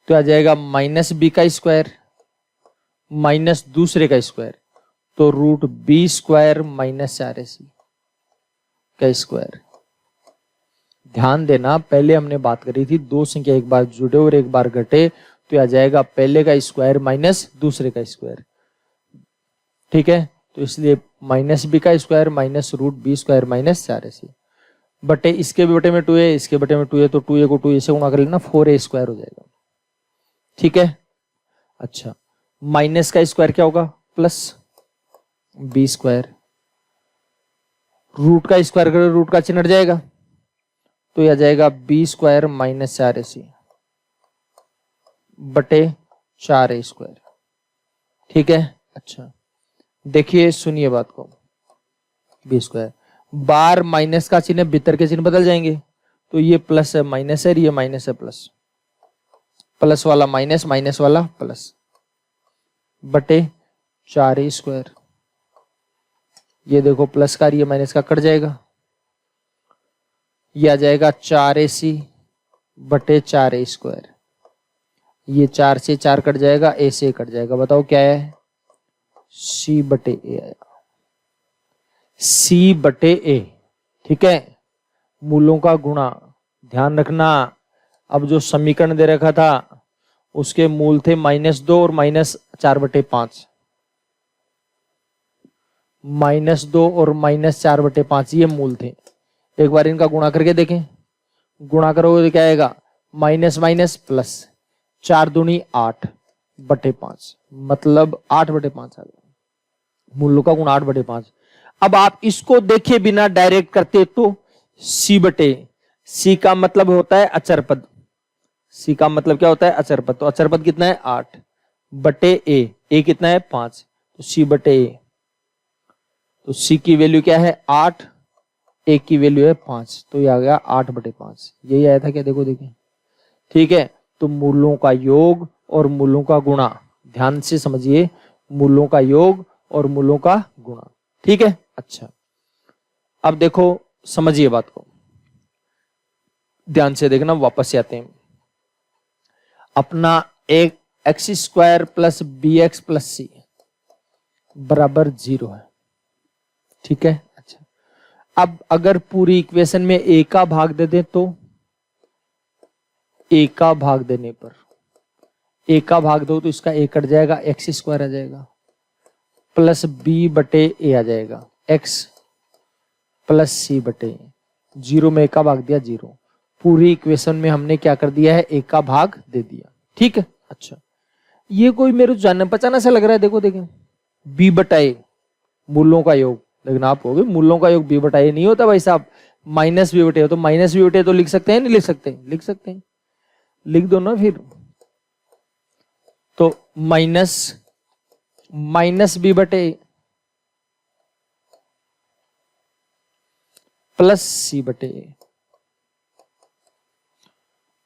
तो आ जाएगा -b का स्क्वायर माइनस दूसरे का स्क्वायर, तो √b² - 4ac का स्क्वायर। ध्यान देना, पहले हमने बात करी थी दो संख्या एक बार जुड़े और एक बार घटे, तो आ जाएगा पहले का स्क्वायर माइनस दूसरे का स्क्वायर। ठीक है, तो इसलिए -b का स्क्वायर माइनस √b² - 4ac बटे, इसके बटे में 2a, इसके बटे में 2a, तो 2a को 2a से गुणा कर लेना, 4a² हो जाएगा। ठीक है, अच्छा माइनस का स्क्वायर क्या होगा, +b², रूट का स्क्वायर करो, रूट का चिन्ह हट जाएगा, तो यह आ जाएगा b² - 4ac बटे 4a²। ठीक है, अच्छा देखिए सुनिए बात को, b², बार माइनस का चिन्ह भीतर के चिन्ह बदल जाएंगे, तो ये प्लस है माइनस है, ये माइनस है प्लस, प्लस वाला माइनस, माइनस वाला प्लस, बटे 4a²। ये देखो प्लस का ये माइनस का कट जाएगा, ये आ जाएगा 4ac बटे 4a²। ये 4 से 4 कट जाएगा, a से कट जाएगा, बताओ क्या है, c बटे a आया, c बटे a। ठीक है, मूलों का गुणा, ध्यान रखना, अब जो समीकरण दे रखा था उसके मूल थे -2 और -4/5, -2 और -4/5 ये मूल थे। एक बार इनका गुणा करके देखें, गुणा करोगे तो क्या आएगा, माइनस माइनस प्लस, 4 दूनी 8/5, मतलब 8/5 आ गया। मूलों का गुण 8/5। अब आप इसको देखे बिना डायरेक्ट करते तो C का मतलब होता है अचर पद। C का मतलब क्या होता है, अचर पद। तो अचर पद कितना है, 8/A। A कितना है, 5, तो C/A। तो C की वैल्यू क्या है, 8, A की वैल्यू है 5, तो ये आ गया 8/5। यही आया था क्या, देखो देखिए, ठीक है। तो मूलों का योग और मूलों का गुणा, ध्यान से समझिए, मूलों का योग और मूलों का गुणा, ठीक है। अच्छा, अब देखो, समझिए बात को, ध्यान से देखना, वापस से आते हैं। अपना एक x² + bx + c बराबर 0 है, ठीक है। अच्छा, अब अगर पूरी इक्वेशन में a का भाग दे दे तो a का भाग देने पर, a का भाग दो तो इसका a कट जाएगा, x² आ जाएगा, प्लस b/a आ जाएगा, x प्लस c/a। 0 में a का भाग दिया 0, पूरी इक्वेशन में हमने क्या कर दिया है, a का भाग दे दिया, ठीक है। अच्छा, ये कोई मेरे जानना पहचाना सा लग रहा है, देखो देखें, b/a मूलों का योग, लेकिन आप कहोगे मूलों का योग b/a नहीं होता भाई साहब, -b/a। तो -b/a तो लिख सकते हैं, नहीं लिख सकते, लिख सकते हैं, लिख दो ना फिर। तो माइनस b/a प्लस c/a।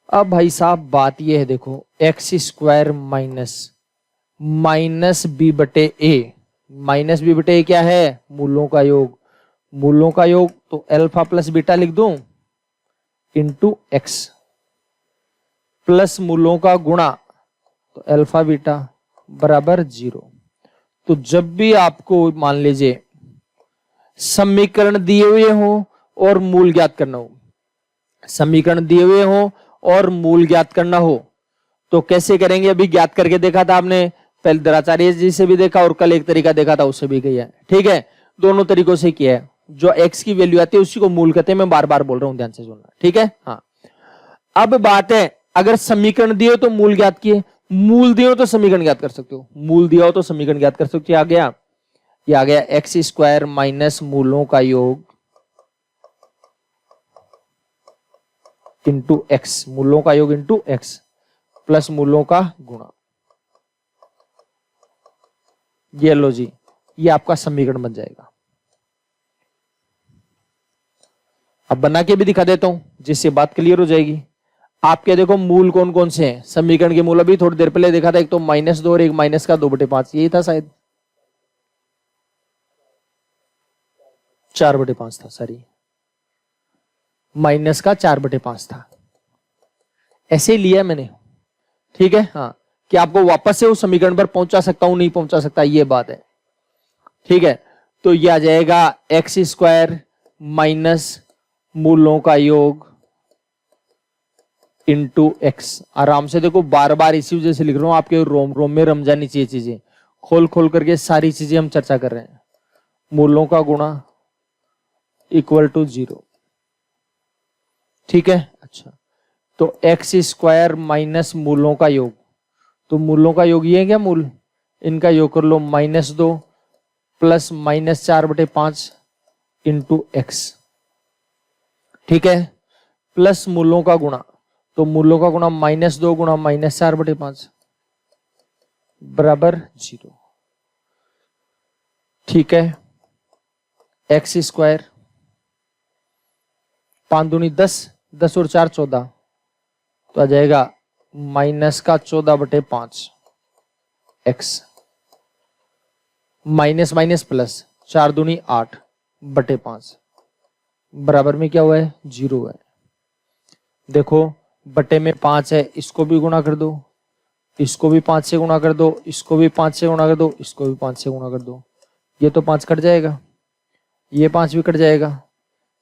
अब भाई साहब बात यह है, देखो, x² माइनस b/a क्या है, मूलों का योग, मूलों का योग, तो अल्फा प्लस बीटा लिख दूं इंटू x, प्लस मूलों का गुणा, तो अल्फा बीटा बराबर 0। तो जब भी आपको मान लीजिए समीकरण दिए हुए हो और मूल ज्ञात करना हो, समीकरण दिए हुए हो और मूल ज्ञात करना हो, तो कैसे करेंगे, अभी ज्ञात करके देखा था आपने, पहले द्रोणाचार्य जी से भी देखा और कल एक तरीका देखा था, उससे भी किया है, ठीक है। दोनों तरीकों से किया है। जो x की वैल्यू आती है उसी को मूल कहते हैं, मैं बार बार बोल रहा हूं, ध्यान से सुनना, ठीक है। हाँ, अब बात है, अगर समीकरण दिए तो मूल ज्ञात किए, मूल दिए हो तो समीकरण ज्ञात कर सकते हो, मूल दिया हो तो समीकरण ज्ञात कर सकते हो। आ गया, ये आ गया x² माइनस मूलों का योग इंटू x, मूलों का योग इंटू x प्लस मूलों का गुणा। ये लो जी, ये आपका समीकरण बन जाएगा। अब बना के भी दिखा देता हूं जिससे बात क्लियर हो जाएगी। आपके देखो मूल कौन कौन से हैं, समीकरण के मूल अभी थोड़ी देर पहले देखा था, एक तो -2 और एक माइनस का 2/5, यही था शायद, 4/5 था, सॉरी, माइनस का 4/5 था, ऐसे लिया मैंने, ठीक है। हाँ, कि आपको वापस से उस समीकरण पर पहुंचा सकता हूं, नहीं पहुंचा सकता, ये बात है, ठीक है। तो यह आ जाएगा x² माइनस मूलों का योग इंटू x। आराम से देखो, बार बार इसी वजह से लिख रहा हूं, आपके रोम रोम में रम जानी चाहिए चीजें, खोल खोल करके सारी चीजें हम चर्चा कर रहे हैं। मूलों का गुणा इक्वल टू 0, ठीक है। अच्छा, तो x² माइनस मूलों का योग, तो मूलों का योग ये है क्या, मूल, इनका योग कर लो, -2 प्लस -4/5 इंटू x, ठीक है, प्लस मूलों का गुणा, तो मूलों का गुणा -2 गुणा -4/5 बराबर 0, ठीक है। x², 5 दूनी 10, 10 और 4 14, तो आ जाएगा -14/5 x, माइनस माइनस प्लस, 4 दूनी 8/5 बराबर में क्या हुआ है, 0 है। देखो, बटे में 5 है, इसको भी गुणा कर दो, इसको भी 5 से गुणा कर दो, इसको भी 5 से गुणा कर दो, इसको भी 5 से गुणा कर दो, ये तो 5 कट जाएगा, ये 5 भी कट जाएगा,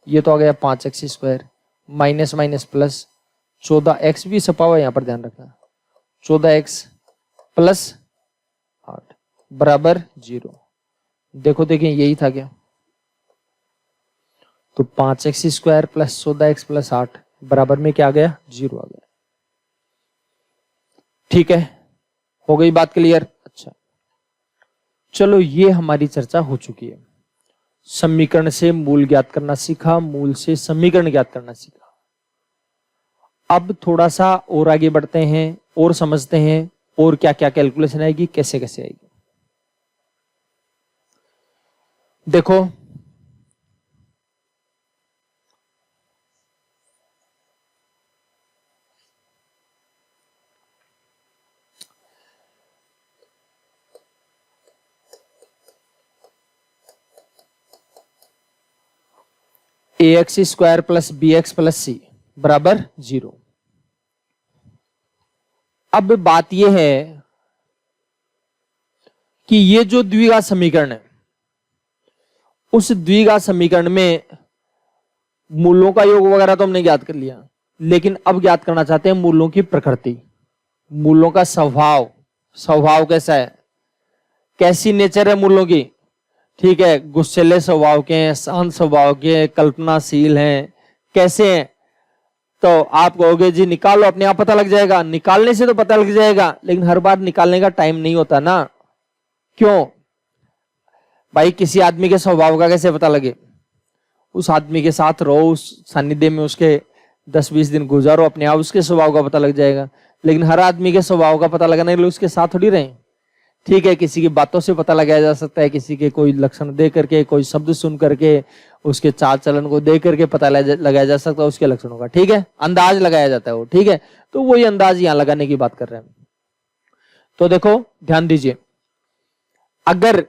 ये तो आ गया 5x², minus minus plus, 14x भी छपा हुआ है यहां पर, ध्यान रखना, 14x प्लस 8 बराबर 0। देखो देखें यही था क्या? तो 5x² प्लस 14x प्लस 8 बराबर में क्या आ गया? 0 आ गया। ठीक है, हो गई बात क्लियर? अच्छा, चलो ये हमारी चर्चा हो चुकी है। समीकरण से मूल ज्ञात करना सीखा, मूल से समीकरण ज्ञात करना सीखा। अब थोड़ा सा और आगे बढ़ते हैं और समझते हैं और क्या क्या कैलकुलेशन आएगी, कैसे कैसे आएगी। देखो ax² plus bx plus c बराबर 0। अब बात यह है कि ये जो द्विघात समीकरण है, उस द्विघात समीकरण में मूलों का योग वगैरह तो हमने ज्ञात कर लिया, लेकिन अब ज्ञात करना चाहते हैं मूलों की प्रकृति, मूलों का स्वभाव। स्वभाव कैसा है, कैसी नेचर है मूलों की? ठीक है, गुस्सैले स्वभाव के हैं, शांत स्वभाव के हैं, कल्पनाशील हैं, कैसे हैं? तो आप कहोगे जी निकालो, अपने आप पता लग जाएगा। निकालने से तो पता लग जाएगा, लेकिन हर बार निकालने का टाइम नहीं होता ना। क्यों भाई? किसी आदमी के स्वभाव का कैसे पता लगे? उस आदमी के साथ रहो, उस सानिध्य में उसके 10-20 दिन गुजारो, अपने आप उसके स्वभाव का पता लग जाएगा। लेकिन हर आदमी के स्वभाव का पता लगाने के लिए उसके साथ थोड़ी रहें। ठीक है, किसी की बातों से पता लगाया जा सकता है, किसी के कोई लक्षण दे करके, कोई शब्द सुन करके, उसके चाल चलन को देख करके पता लगाया जा सकता है उसके लक्षणों का। ठीक है, अंदाज लगाया जाता है वो। ठीक है, तो वही अंदाज यहां लगाने की बात कर रहे हैं। तो देखो ध्यान दीजिए, अगर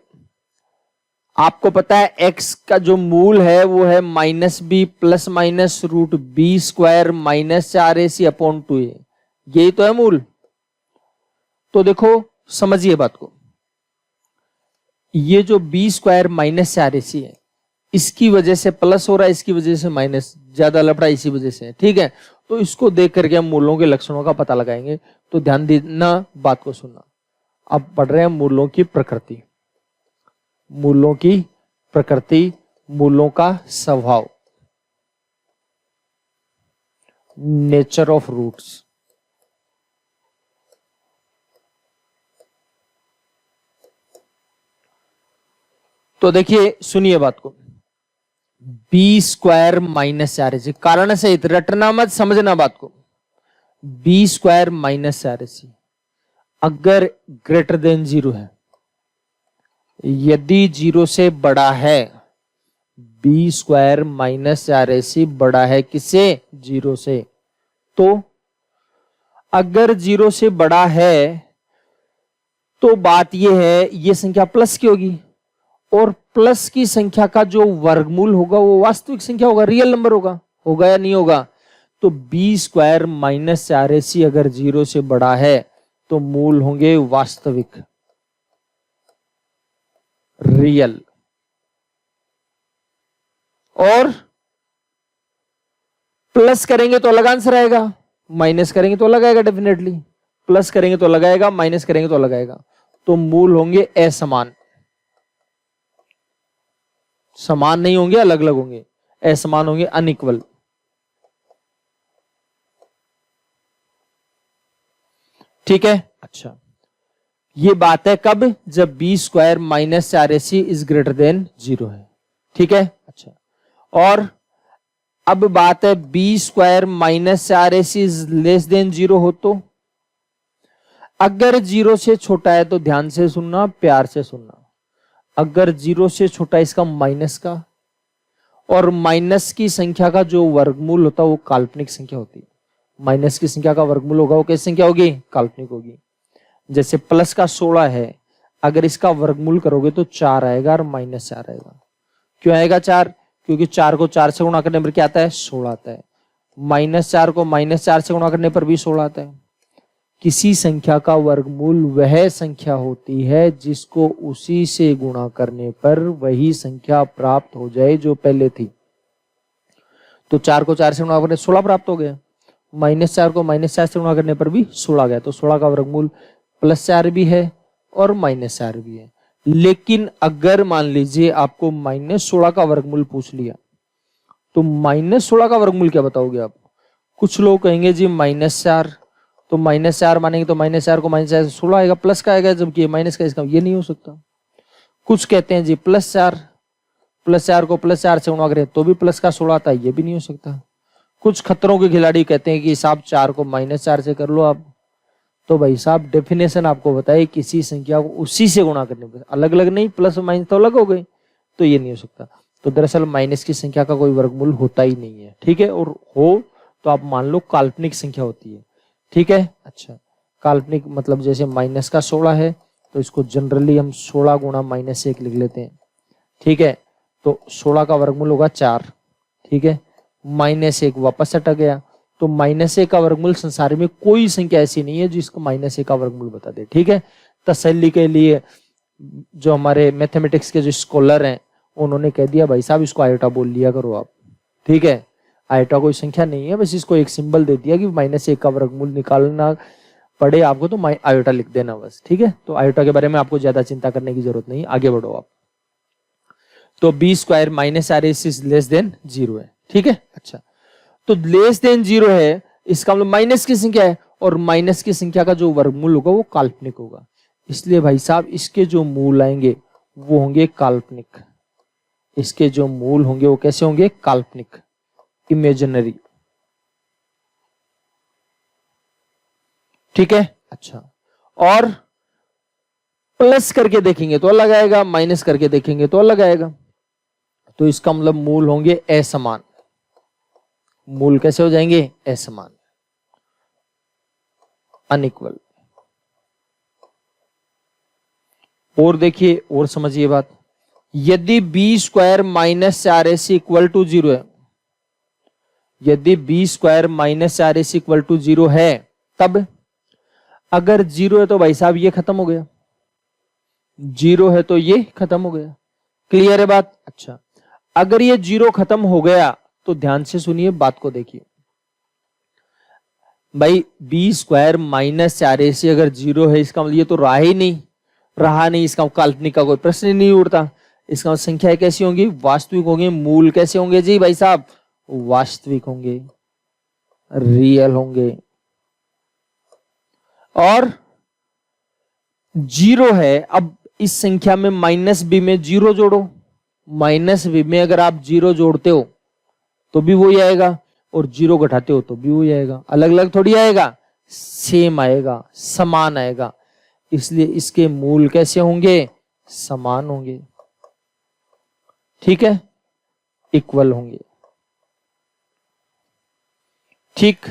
आपको पता है x का जो मूल है वो है -b plus minus √b² minus 4ac/2a, यही तो है मूल। तो देखो समझिए बात को, ये जो b² माइनस 4ac है, इसकी वजह से प्लस हो रहा है, इसकी वजह से माइनस, ज्यादा लफड़ा इसी वजह से है। ठीक है, तो इसको देख करके हम मूलों के लक्षणों का पता लगाएंगे। तो ध्यान देना, बात को सुनना। अब पढ़ रहे हैं मूलों की प्रकृति, मूलों की प्रकृति, मूलों का स्वभाव, नेचर ऑफ रूट्स। तो देखिए सुनिए बात को, b² माइनस 4ac, कारण सहित रटना मत, समझना बात को। b² माइनस 4ac अगर ग्रेटर देन 0 है, यदि 0 से बड़ा है, b² माइनस 4ac बड़ा है किससे? 0 से। तो अगर 0 से बड़ा है तो बात यह है ये संख्या प्लस की होगी, और प्लस की संख्या का जो वर्गमूल होगा वो वास्तविक संख्या होगा, रियल नंबर होगा। होगा या नहीं होगा? तो b² माइनस 4ac अगर 0 से बड़ा है तो मूल होंगे वास्तविक, रियल। और प्लस करेंगे तो अलग आंसर आएगा, माइनस करेंगे तो अलग आएगा। डेफिनेटली प्लस करेंगे तो अलग आएगा, माइनस करेंगे तो अलग आएगा। तो मूल होंगे असमान, समान नहीं होंगे, अलग अलग होंगे, असमान होंगे, अनइक्वल। ठीक है, अच्छा, ये बात है कब? जब b² minus 4ac is greater than 0 है। ठीक है, अच्छा, और अब बात है b² minus 4ac is less than 0 हो तो? अगर 0 से छोटा है तो ध्यान से सुनना, प्यार से सुनना, अगर 0 से छोटा इसका माइनस का, और माइनस की संख्या का जो वर्गमूल होता है वो काल्पनिक संख्या होती है। माइनस की संख्या का वर्गमूल होगा वो कैसी संख्या होगी? काल्पनिक होगी। जैसे प्लस का 16 है, अगर इसका वर्गमूल करोगे तो 4 आएगा और -4 आएगा। क्यों आएगा 4? क्योंकि 4 को 4 से गुणा करने पर क्या आता है? 16 आता है। -4 को -4 से गुणा करने पर भी 16 आता है। किसी संख्या का वर्गमूल वह संख्या होती है जिसको उसी से गुणा करने पर वही संख्या प्राप्त हो जाए जो पहले थी। तो 4 को 4 से गुणा करने 16 प्राप्त हो गया, -4 को -4 से गुणा करने पर भी 16 गया। तो 16 का वर्गमूल +4 भी है और -4 भी है। लेकिन अगर मान लीजिए आपको -16 का वर्गमूल पूछ लिया, तो -16 का वर्गमूल क्या बताओगे आप? कुछ लोग कहेंगे जी -4, तो -4 मानेंगे तो -4 को -4 से 16 आएगा, प्लस का आएगा, जबकि माइनस का, इसका ये नहीं हो सकता। कुछ कहते हैं जी +4 को +4 से गुणा करें तो भी प्लस का 16 आता है, ये भी नहीं हो सकता। कुछ खतरों के खिलाड़ी कहते हैं कि साहब 4 को -4 से कर लो आप। तो भाई साहब डेफिनेशन आपको बताइए, किसी संख्या को उसी से गुणा करने पर, अलग अलग नहीं, प्लस और माइनस तो अलग हो गए, तो ये नहीं हो सकता। तो दरअसल माइनस की संख्या का कोई वर्गमूल होता ही नहीं है, ठीक है। और हो तो आप मान लो काल्पनिक संख्या होती है, ठीक है। अच्छा, काल्पनिक मतलब जैसे माइनस का 16 है, तो इसको जनरली हम 16 गुणा -1 लिख लेते हैं, ठीक है। तो 16 का वर्गमूल होगा 4, ठीक है। -1 वापस हट गया, तो -1 का वर्गमूल संसार में कोई संख्या ऐसी नहीं है जिसको -1 का वर्गमूल बता दे, ठीक है। तसल्ली के लिए जो हमारे मैथमेटिक्स के जो स्कॉलर हैं, उन्होंने कह दिया भाई साहब इसको आयोटा बोल लिया करो आप, ठीक है। आयोटा कोई संख्या नहीं है, बस इसको एक सिंबल दे दिया कि -1 का वर्गमूल निकालना पड़े आपको तो आयोटा लिख देना बस, ठीक है। तो आयोटा के बारे में आपको ज्यादा चिंता करने की जरूरत नहीं, आगे बढ़ो आप। तो b² - RAC is less than 0 है, ठीक है। अच्छा, तो लेस देन 0 है, इसका मतलब माइनस की संख्या है, और माइनस की संख्या का जो वर्गमूल होगा वो काल्पनिक होगा, इसलिए भाई साहब इसके जो मूल आएंगे वो होंगे काल्पनिक। इसके जो मूल होंगे वो कैसे होंगे? काल्पनिक, इमेजिनरी, ठीक है। अच्छा, और प्लस करके देखेंगे तो अलग आएगा, माइनस करके देखेंगे तो अलग आएगा, तो इसका मतलब मूल होंगे असमान। मूल कैसे हो जाएंगे? असमान, अनइक्वल। और देखिए और समझिए बात, यदि b² - RAC = 0 है, यदि b² - RAC = 0 है, तब अगर 0 है तो भाई साहब ये खत्म हो गया, 0 है तो ये खत्म हो गया, क्लियर है बात? अच्छा, अगर ये 0 खत्म हो गया तो ध्यान से सुनिए, बात को देखिए भाई, b² - RAC अगर 0 है, इसका मतलब ये तो रहा ही नहीं, इसका काल्पनिक का कोई प्रश्न ही नहीं उठता। इसका संख्या कैसी होंगी? वास्तविक होंगे। मूल कैसे होंगे जी भाई साहब? वास्तविक होंगे, रियल होंगे। और 0 है, अब इस संख्या में -b में 0 जोड़ो, -b में अगर आप 0 जोड़ते हो तो भी वही आएगा, और 0 घटाते हो तो भी वही आएगा, अलग अलग थोड़ी आएगा, सेम आएगा, समान आएगा। इसलिए इसके मूल कैसे होंगे? समान होंगे, ठीक है, इक्वल होंगे, ठीक,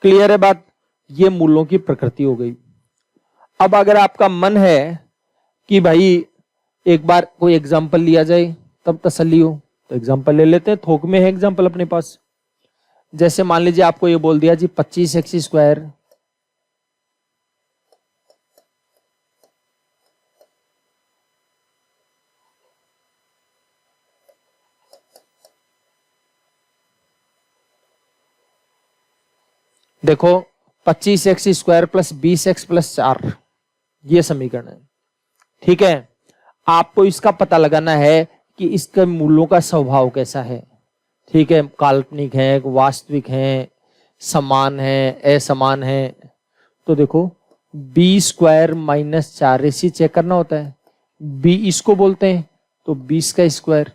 क्लियर है बात? ये मूलों की प्रकृति हो गई। अब अगर आपका मन है कि भाई एक बार कोई एग्जांपल लिया जाए तब तसल्ली हो, तो एग्जांपल ले लेते हैं, थोक में है एग्जांपल अपने पास। जैसे मान लीजिए आपको ये बोल दिया जी 25x², देखो 25x² + 20x + 4, ये समीकरण है, ठीक है। आपको इसका पता लगाना है कि इसके मूलों का स्वभाव कैसा है, ठीक है, काल्पनिक है, वास्तविक है, समान है, असमान है। तो देखो b² - 4ac चेक करना होता है, b इसको बोलते हैं तो 20 का स्क्वायर,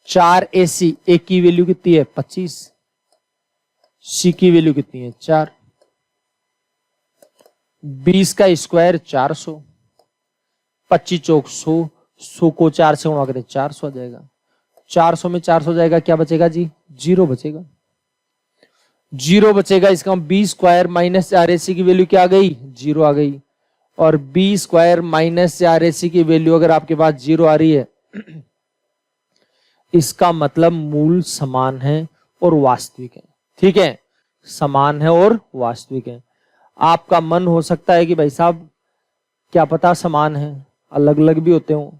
4ac, a की वैल्यू कितनी है? 25, c की वैल्यू कितनी है? 4, 20 का स्क्वायर 400, 25 चौक 100, 100 को 4 से गुणा करें 400 आ जाएगा, 400 में 400 जाएगा, क्या बचेगा जी? 0 बचेगा, 0 बचेगा। इसका b² - RAC की वैल्यू क्या आ गई? 0 आ गई। और b² - RAC की वैल्यू अगर आपके पास 0 आ रही है, इसका मतलब मूल समान है और वास्तविक है, ठीक है, समान है और वास्तविक है। आपका मन हो सकता है कि भाई साहब क्या पता समान है, अलग अलग भी होते हो,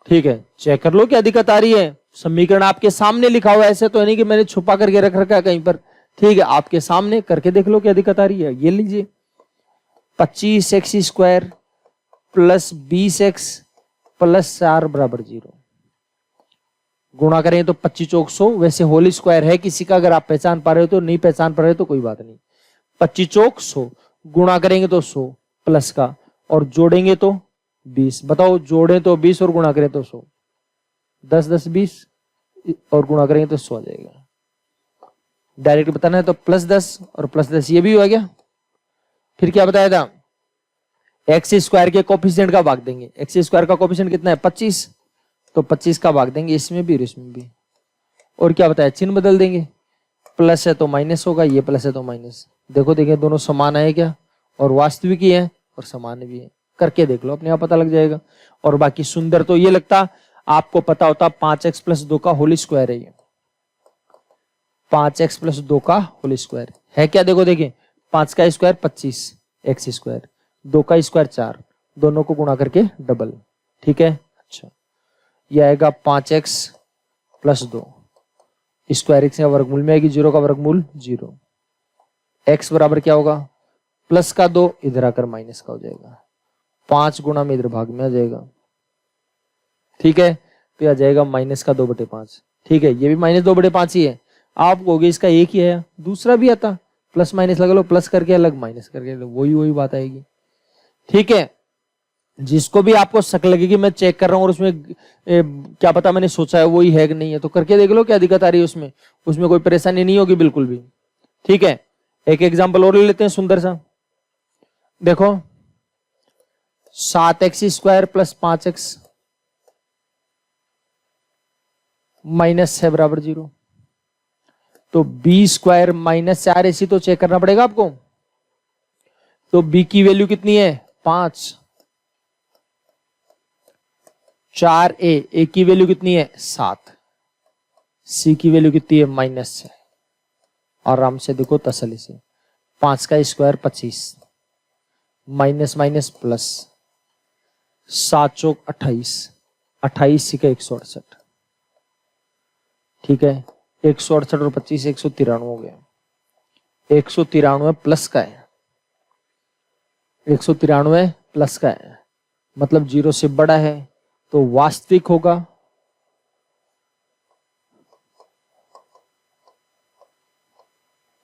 ठीक है, चेक कर लो क्या दिक्कत आ रही है। समीकरण आपके सामने लिखा हुआ है, ऐसे तो नहीं कि मैंने छुपा करके रख रखा है कहीं पर, ठीक है, आपके सामने करके देख लो क्या दिक्कत आ रही है। ये लीजिए 25x² प्लस 20x प्लस 4 बराबर 0। गुणा करें तो 25 चौक 100, वैसे होल स्क्वायर है किसी का, अगर आप पहचान पा रहे हो तो, नहीं पहचान पा रहे हो तो कोई बात नहीं। 25 चौक 100, गुणा करेंगे तो 100 प्लस का, और जोड़ेंगे तो 20। बताओ, जोड़ें तो 20 और गुणा करें तो 100, 10 10 20 और गुणा करेंगे तो 100 आ जाएगा। डायरेक्ट बताना है तो प्लस 10 और प्लस 10 ये भी हो गया। फिर क्या बताया था, एक्स स्क्वायर के कोफिशिएंट का भाग देंगे। एक्स स्क्वायर का कोफिशिएंट कितना है 25, तो 25 का भाग देंगे इसमें भी और इसमें भी। और क्या बताया, चिन्ह बदल देंगे, प्लस है तो माइनस होगा, ये प्लस है तो माइनस। देखो देखिए दोनों समान है क्या, और वास्तविक ही है और समान भी है। करके देख लो, अपने आप पता लग जाएगा। और बाकी सुंदर तो ये लगता आपको पता होता 5x प्लस 2 का होल स्क्वायर है। ये 5x प्लस 2 का होल स्क्वायर है क्या, देखो देखिए 5 का स्क्वायर 25 एक्स स्क्वायर, 2 का स्क्वायर 4, दोनों को गुणा करके डबल। ठीक है, अच्छा ये आएगा 5x प्लस 2 स्क्वायर, एक्स का वर्गमूल में आएगी, 0 का वर्गमूल 0। x बराबर क्या होगा, प्लस का 2 इधर आकर माइनस का हो जाएगा, 5 गुणा में इधर भाग में आ जाएगा। ठीक है, तो आ जाएगा माइनस का 2/5। ठीक है, ये भी माइनस 2/5 ही है। आप कहोगे इसका एक ही है, दूसरा भी आता, प्लस माइनस लगा लो, प्लस करके अलग माइनस करके अलग, वही बात आएगी। ठीक है, जिसको भी आपको शक लगेगी मैं चेक कर रहा हूँ और उसमें क्या पता मैंने सोचा है वही है कि नहीं है, तो करके देख लो क्या दिक्कत आ रही है उसमें। उसमें कोई परेशानी नहीं होगी बिल्कुल भी। ठीक है, एक एग्जाम्पल और ले लेते हैं सुंदर सा। देखो 7x square plus 5x minus 6 बराबर 0। तो b स्क्वायर माइनस 4 ऐसी तो चेक करना पड़ेगा आपको। तो b की वैल्यू कितनी है 5, 4a की वैल्यू कितनी है 7, c की वैल्यू कितनी है -6। आराम से देखो तसल्ली से, 5 का स्क्वायर 25 माइनस माइनस प्लस, 7 चौक 28, 28 सी का 168। ठीक है, 168 और 25 193 हो गया। 193 प्लस का है, 193 प्लस का है, मतलब 0 से बड़ा है तो वास्तविक होगा,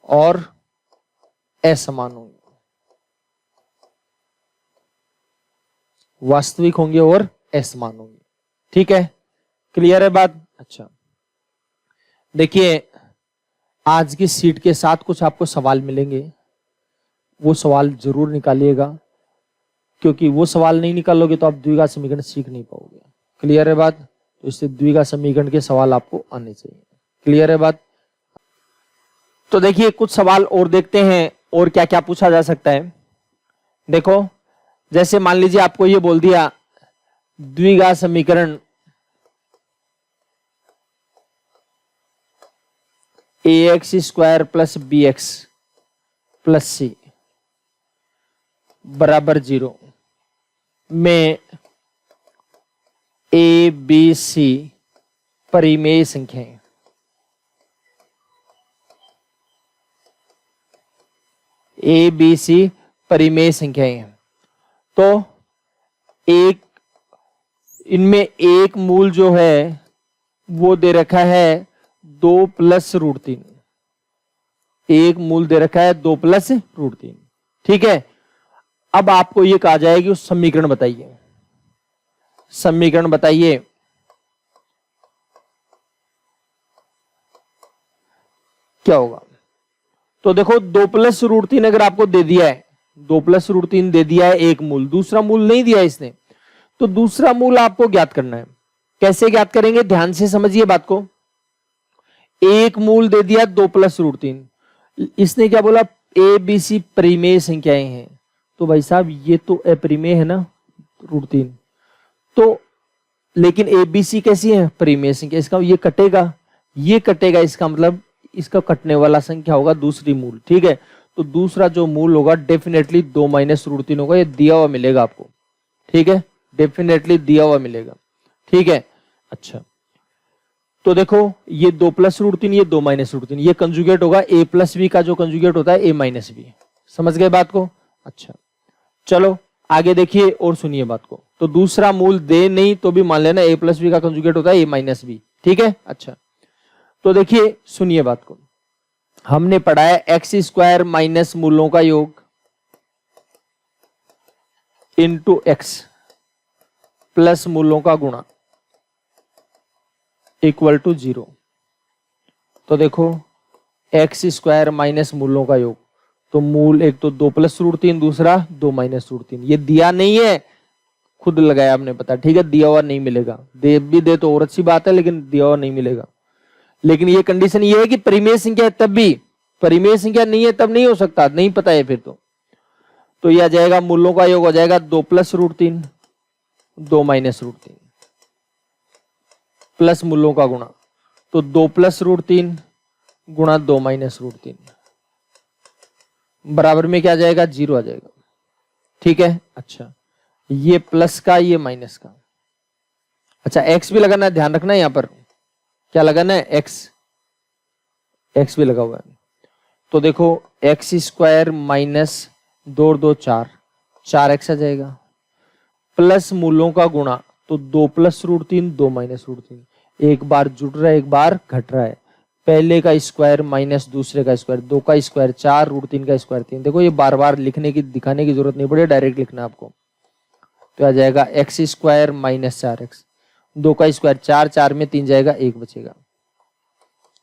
और असमान होंगे। वास्तविक होंगे और असमान होंगे। ठीक है, क्लियर है बात। अच्छा देखिए, आज की सीट के साथ कुछ आपको सवाल मिलेंगे, वो सवाल जरूर निकालिएगा, क्योंकि वो सवाल नहीं निकालोगे तो आप द्विघात समीकरण सीख नहीं पाओगे। क्लियर है बात। तो इससे द्विघात समीकरण के सवाल आपको आने चाहिए। क्लियर है बात। तो देखिए कुछ सवाल और देखते हैं और क्या क्या पूछा जा सकता है। देखो जैसे मान लीजिए आपको ये बोल दिया द्विघात समीकरण ax square plus bx plus C बराबर 0 में a b c परिमेय संख्याएं। ए बी सी परिमेय संख्याएं हैं। तो एक इनमें एक मूल जो है वो दे रखा है 2 + √3। एक मूल दे रखा है 2 + √3। ठीक है, अब आपको ये कहा जाएगी उस समीकरण बताइए। समीकरण बताइए। क्या होगा? तो देखो 2 + √3 अगर आपको दे दिया है, 2 + √3 दे दिया है एक मूल, दूसरा मूल नहीं दिया है इसने, तो दूसरा मूल आपको ज्ञात करना है। कैसे ज्ञात करेंगे? ध्यान से समझिए बात को। एक मूल दे दिया 2 + √3, इसने क्या बोला? ए बी सी परिमेय संख्याएं हैं। तो भाई साहब ये तो अपरिमेय है ना √3, तो लेकिन ए बी सी कैसी है? परिमेय संख्या। इसका ये कटेगा, ये कटेगा, इसका मतलब इसका कटने वाला संख्या होगा दूसरी मूल। ठीक है, तो दूसरा जो मूल होगा डेफिनेटली 2 - √3 होगा। ये दिया हुआ मिलेगा आपको। ठीक है, डेफिनेटली दिया हुआ मिलेगा। ठीक है, अच्छा तो देखो ये 2 + √3, ये 2 - √3, ये कंजुगेट होगा a + b का जो कंजुगेट होता है a - b। समझ गए बात को? अच्छा चलो आगे देखिए और सुनिए बात को। तो दूसरा मूल दे नहीं तो भी मान लेना a प्लस बी का कंजुगेट होता है a माइनस बी, ठीक है। अच्छा, तो देखिए सुनिए बात को। हमने पढ़ा है एक्स स्क्वायर माइनस मूलों का योग इंटू एक्स प्लस मूलों का गुणा इक्वल टू 0। तो देखो एक्स स्क्वायर माइनस मूलों का योग, तो मूल एक तो 2 प्लस रूट 3, दूसरा 2 माइनस रूट 3। ये दिया नहीं है, खुद लगाया आपने पता, ठीक है। दिया हुआ नहीं मिलेगा, दे भी दे तो और अच्छी बात है, लेकिन दिया हुआ नहीं मिलेगा। लेकिन ये कंडीशन ये है कि परिमेय संख्या है तब भी, परिमेय संख्या नहीं है तब नहीं हो सकता, नहीं पता है फिर तो यह आ जाएगा मूलों का योग हो जाएगा 2 plus root 3 2 minus root 3 plus मूलों का गुणा, तो 2 प्लस रूट 3 गुणा 2 माइनस रूट 3 बराबर में क्या आ जाएगा 0 आ जाएगा, ठीक है। अच्छा, ये प्लस का ये माइनस का। अच्छा, एक्स भी लगाना है, ध्यान रखना है, यहां पर क्या लगाना है एक्स भी लगा हुआ है। तो देखो एक्स स्क्वायर माइनस 2 और 2 4 एक्स आ जाएगा, प्लस मूलों का गुणा, तो 2 प्लस रूट 3 2 माइनस रूट 3, एक बार जुड़ रहा है एक बार घट रहा है। पहले का स्क्वायर माइनस दूसरे का स्क्वायर, 2 का स्क्वायर 4 रूट 3 का स्क्वायर 3। देखो ये बार बार लिखने की दिखाने की जरूरत नहीं पड़े, डायरेक्ट लिखना आपको। तो आ जाएगा एक्स स्क्वायर माइनस 4x, 2 का स्क्वायर 4 4 में 3 जाएगा 1 बचेगा,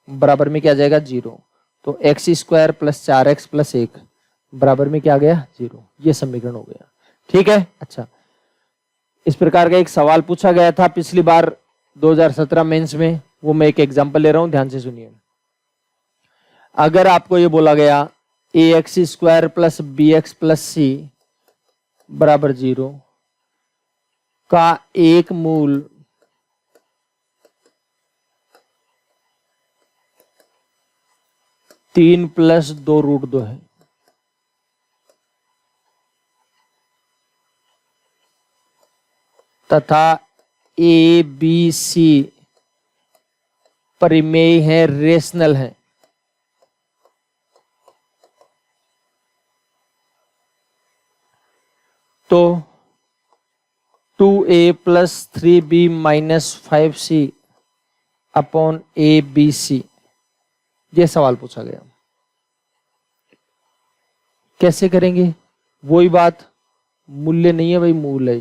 बराबर में क्या आ जाएगा 0। तो x square plus 4x plus 1 बराबर में क्या आ गया 0। ये समीकरण हो गया, ठीक है। अच्छा, इस प्रकार का एक सवाल पूछा गया था पिछली बार 2017 मेंस में, वो मैं एक एग्जांपल ले रहा हूं, ध्यान से सुनिए। अगर आपको ये बोला गया A X square plus B X plus C बराबर 0 का एक मूल तीन प्लस 2 रूट 2 है, तथा ए बी सी परिमेय है, रेशनल है, तो 2a plus 3b minus 5c upon A B C, ये सवाल पूछा गया। कैसे करेंगे? वही बात, मूल्य नहीं है भाई, मूल है।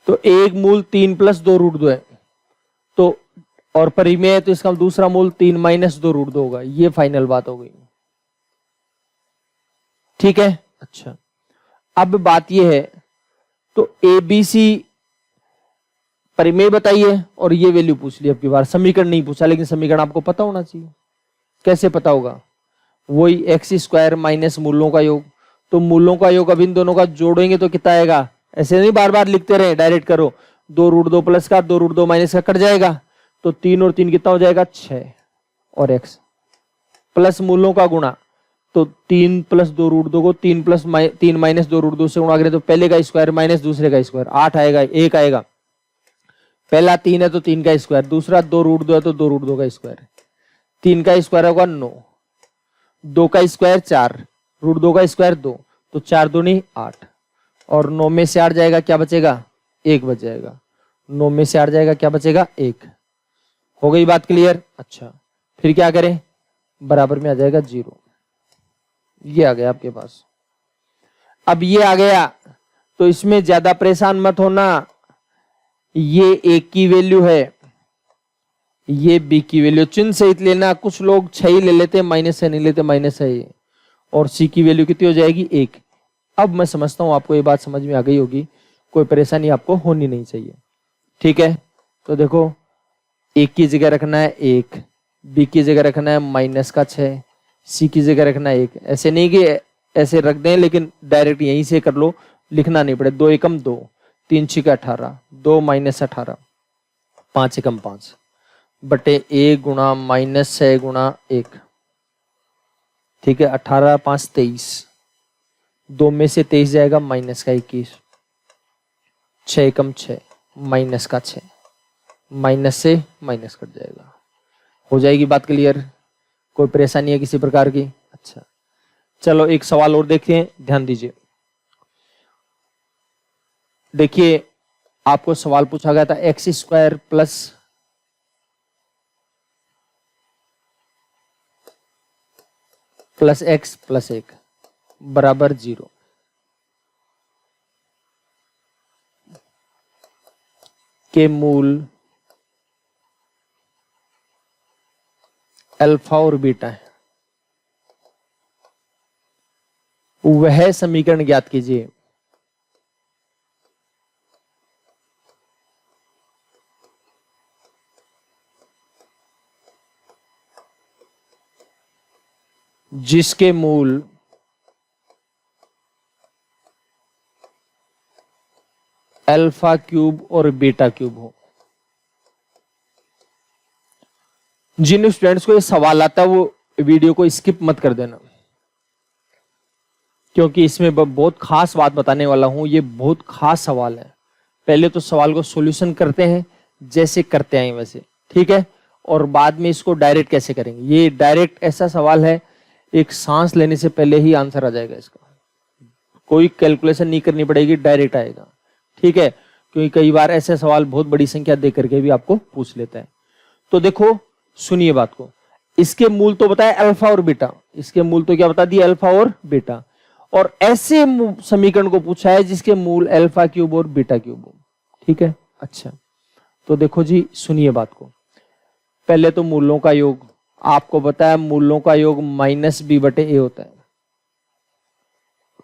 तो एक मूल 3 प्लस 2 रूट 2 है, तो और परिमेय है, तो इसका दूसरा मूल 3 माइनस 2 रूट 2 होगा। ये फाइनल बात हो गई, ठीक है। अच्छा, अब बात ये है, तो ए बी सी परिमेय बताइए और ये वैल्यू पूछ ली। अब की बार समीकरण नहीं पूछा, लेकिन समीकरण आपको पता होना चाहिए। कैसे पता होगा? वही एक्स स्क्वायर माइनस मूलों का योग, तो मूलों का योग अब इन दोनों का जोड़ेंगे तो कितना आएगा। ऐसे नहीं बार बार लिखते रहे, डायरेक्ट करो। 2 रूट 2 प्लस का 2 रूट 2 माइनस का कट जाएगा, तो 3 और 3 कितना हो जाएगा 6 और x प्लस मूलों का गुणा, तो 3 प्लस 2 रूट 2 को 3 माइनस 2 रूट 2 से गुणा करें तो पहले का स्क्वायर माइनस दूसरे का स्क्वायर 8 आएगा, 1 आएगा। पहला 3 है तो 3 का स्क्वायर, दूसरा 2 रूट 2 है तो 2 रूट 2 का स्क्वायर, 3 का स्क्वायर होगा 9, 2 का स्क्वायर 4, रूट 2 का स्क्वायर 2, तो 4 दूनी 8 और 9 में से 8 जाएगा, क्या बचेगा 1 बच जाएगा। 9 में से 8 जाएगा, क्या बचेगा 1। हो गई बात क्लियर? अच्छा, फिर क्या करें? बराबर में आ जाएगा 0। ये आ गया आपके पास। अब ये आ गया तो इसमें ज्यादा परेशान मत होना, ये एक की वैल्यू है, ये बी की वैल्यू चिन्ह सहित लेना। कुछ लोग 6 ही ले लेते हैं, माइनस से नहीं लेते, माइनस है ये। और सी की वैल्यू कितनी हो जाएगी 1। अब मैं समझता हूं आपको ये बात समझ में आ गई होगी, कोई परेशानी आपको होनी नहीं चाहिए, ठीक है। तो देखो, एक की जगह रखना है 1, बी की जगह रखना है माइनस का 6, सी की जगह रखना है 1। ऐसे नहीं कि ऐसे रख दें, लेकिन डायरेक्ट यहीं से कर लो, लिखना नहीं पड़े। 2 एकम 2, 3 छिका 18, 2 माइनस 18, 5 एकम 5 बटे 1 गुणा माइनस 6 गुणा 1, ठीक है। 18 5 23, 2 में से 23 जाएगा माइनस का 21, 6 एकम 6 माइनस का 6, माइनस से माइनस कट जाएगा, हो जाएगी बात क्लियर? कोई परेशानी है किसी प्रकार की? अच्छा, चलो एक सवाल और देखते हैं, ध्यान दीजिए। देखिए आपको सवाल पूछा गया था x square plus x plus 1 बराबर 0 के मूल अल्फा और बीटा है, वह समीकरण ज्ञात कीजिए। जिसके मूल अल्फा क्यूब और बीटा क्यूब हो। जिन स्टूडेंट्स को ये सवाल आता है वो वीडियो को स्किप मत कर देना, क्योंकि इसमें बहुत खास बात बताने वाला हूं। ये बहुत खास सवाल है। पहले तो सवाल को सॉल्यूशन करते हैं जैसे करते हैं वैसे, ठीक है, और बाद में इसको डायरेक्ट कैसे करेंगे। ये डायरेक्ट ऐसा सवाल है, एक सांस लेने से पहले ही आंसर आ जाएगा इसका, कोई कैलकुलेशन नहीं करनी पड़ेगी, डायरेक्ट आएगा, ठीक है। क्योंकि कई बार ऐसे सवाल बहुत बड़ी संख्या दे करके भी आपको पूछ लेता है। तो देखो सुनिए बात को, इसके मूल तो बताए अल्फा और बीटा, इसके मूल तो क्या बता दिए, अल्फा और बीटा, और ऐसे समीकरण को पूछा है जिसके मूल अल्फा क्यूब और बीटा क्यूब हो, ठीक है। अच्छा, तो देखो जी सुनिए बात को। पहले तो मूलों का योग, आपको बताया मूलों का योग माइनस बी बटे ए होता है,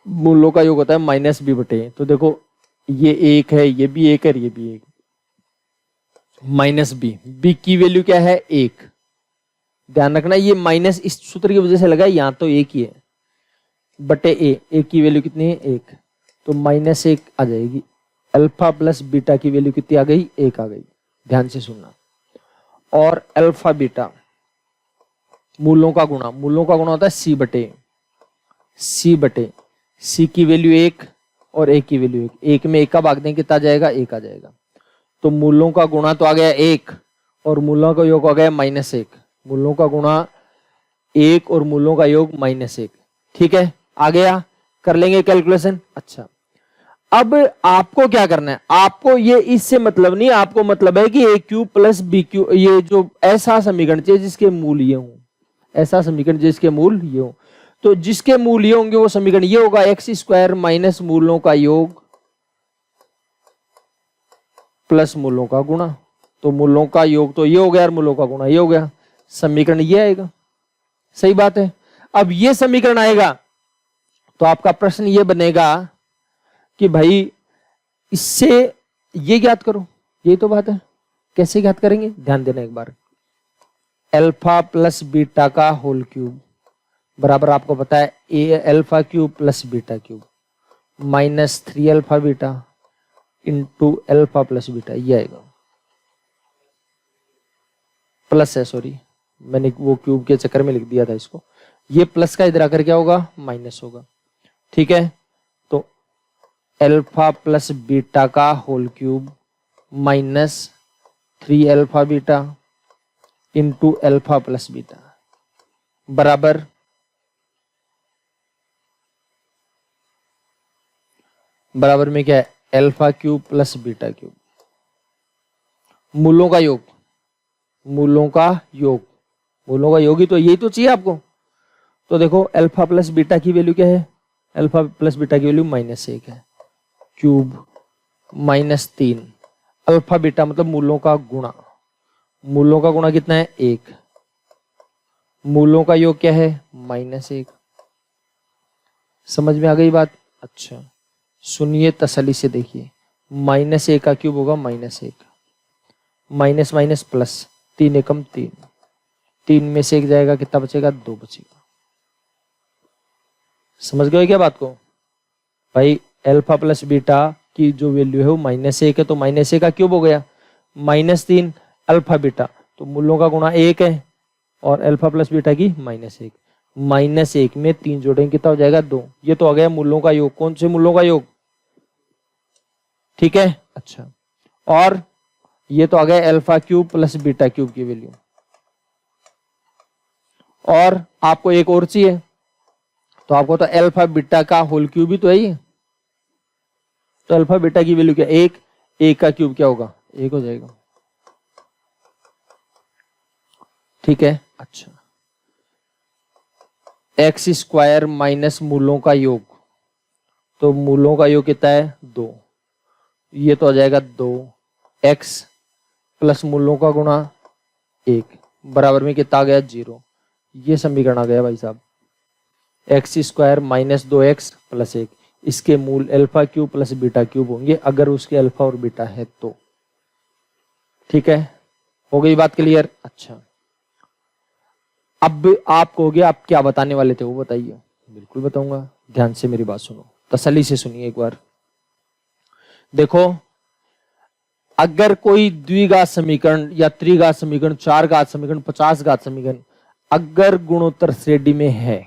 मूलों का योग होता है माइनस बी बटे ए। तो देखो ये एक है, ये भी एक है, ये भी एक, माइनस बी, बी की वैल्यू क्या है, 1। ध्यान रखना ये माइनस इस सूत्र की वजह से लगा, यहां तो एक ही है, बटे ए की वैल्यू कितनी है, 1, तो -1 आ जाएगी। अल्फा प्लस बीटा की वैल्यू कितनी आ गई, 1 आ गई। ध्यान से सुनना। और अल्फा बीटा मूलों का गुणा, मूलों का गुणा होता है सी बटे सी की वैल्यू 1 और ए की वैल्यू 1, 1 में 1 का भाग दें कितना आ जाएगा, 1 आ जाएगा। तो मूलों का गुणा तो आ गया 1 और मूलों का योग आ गया -1, मूलों का गुणा 1 और मूलों का योग -1, ठीक है, आ गया। कर लेंगे कैलकुलेशन। अच्छा, अब आपको क्या करना है, आपको ये इससे मतलब नहीं, आपको मतलब है कि ए क्यूब प्लस बी क्यूब, ये जो ऐसा समीकरण चाहिए जिसके मूल ये हो, ऐसा समीकरण जिसके मूल ये हो। तो जिसके मूल ये होंगे वो समीकरण ये होगा, एक्स स्क्वायर माइनस मूलों का योग प्लस मूलों का गुणा। तो मूलों का योग तो ये हो गया और मूलों का गुणा ये हो गया, समीकरण ये आएगा। सही बात है। अब ये समीकरण आएगा तो आपका प्रश्न ये बनेगा कि भाई इससे ये ज्ञात करो, यही तो बात है। कैसे ज्ञात करेंगे, ध्यान देना एक बार। अल्फा प्लस बीटा का होल क्यूब बराबर आपको पता है ए alpha cube plus beta cube -3 alpha beta into alpha plus beta, ये आएगा। प्लस है, सॉरी मैंने वो क्यूब के चक्कर में लिख दिया था इसको, ये प्लस का इधर आकर क्या होगा, माइनस होगा, ठीक है। तो अल्फा प्लस बीटा का whole cube -3 alpha beta into alpha plus beta बराबर में क्या है, alpha cube plus beta cube, मूलों का योग, मूलों का योग, मूलों का योग ही तो यही तो चाहिए आपको। तो देखो अल्फा प्लस बीटा की वैल्यू क्या है, अल्फा प्लस बीटा की वैल्यू -1 है, क्यूब -3 अल्फा बीटा मतलब मूलों का गुणा, मूलों का गुणा कितना है, 1, मूलों का योग क्या है, -1। समझ में आ गई बात। अच्छा सुनिए तसल्ली से देखिए, -1 का क्यूब होगा -1, माइनस माइनस प्लस, 3 एकम 3, 3 में से 1 जाएगा, कितना बचेगा, 2 बचेगा। समझ गए क्या बात को भाई। अल्फा प्लस बीटा की जो वैल्यू है वो -1 है, तो -1 का क्यूब हो गया, -3 अल्फा बीटा, तो मूलों का गुणा 1 है और अल्फा प्लस बीटा की -1, -1 में 3 जोड़ेंगे कितना हो जाएगा, 2। ये तो आ गया मूलों का योग, कौन से मूलों का योग, ठीक है। अच्छा, और ये तो आ गया alpha cube plus beta cube की वैल्यू, और आपको एक और चाहिए, तो आपको तो अल्फा बीटा का होल क्यूब ही तो है ये, तो अल्फा बीटा की वैल्यू क्या, एक, एक का क्यूब क्या होगा, एक हो जाएगा। ठीक है, अच्छा, एक्स स्क्वायर माइनस मूलों का योग, तो मूलों का योग कितना है, 2, ये तो आ जाएगा 2 एक्स प्लस मूलों का गुणा 1 बराबर में कितना आ गया, 0। ये समीकरण आ गया भाई साहब, x square minus 2x plus 1, इसके मूल alpha cube plus beta cube होंगे अगर उसके अल्फा और बीटा है तो। ठीक है, हो गई बात क्लियर। अच्छा, अब आप कहोगे आप क्या बताने वाले थे, वो बताइए। बिल्कुल बताऊंगा, ध्यान से मेरी बात सुनो, तसल्ली से सुनिए एक बार। देखो, अगर कोई द्विघात समीकरण या त्रिघात समीकरण, चार घात समीकरण, 50 घात समीकरण अगर गुणोत्तर श्रेणी में है,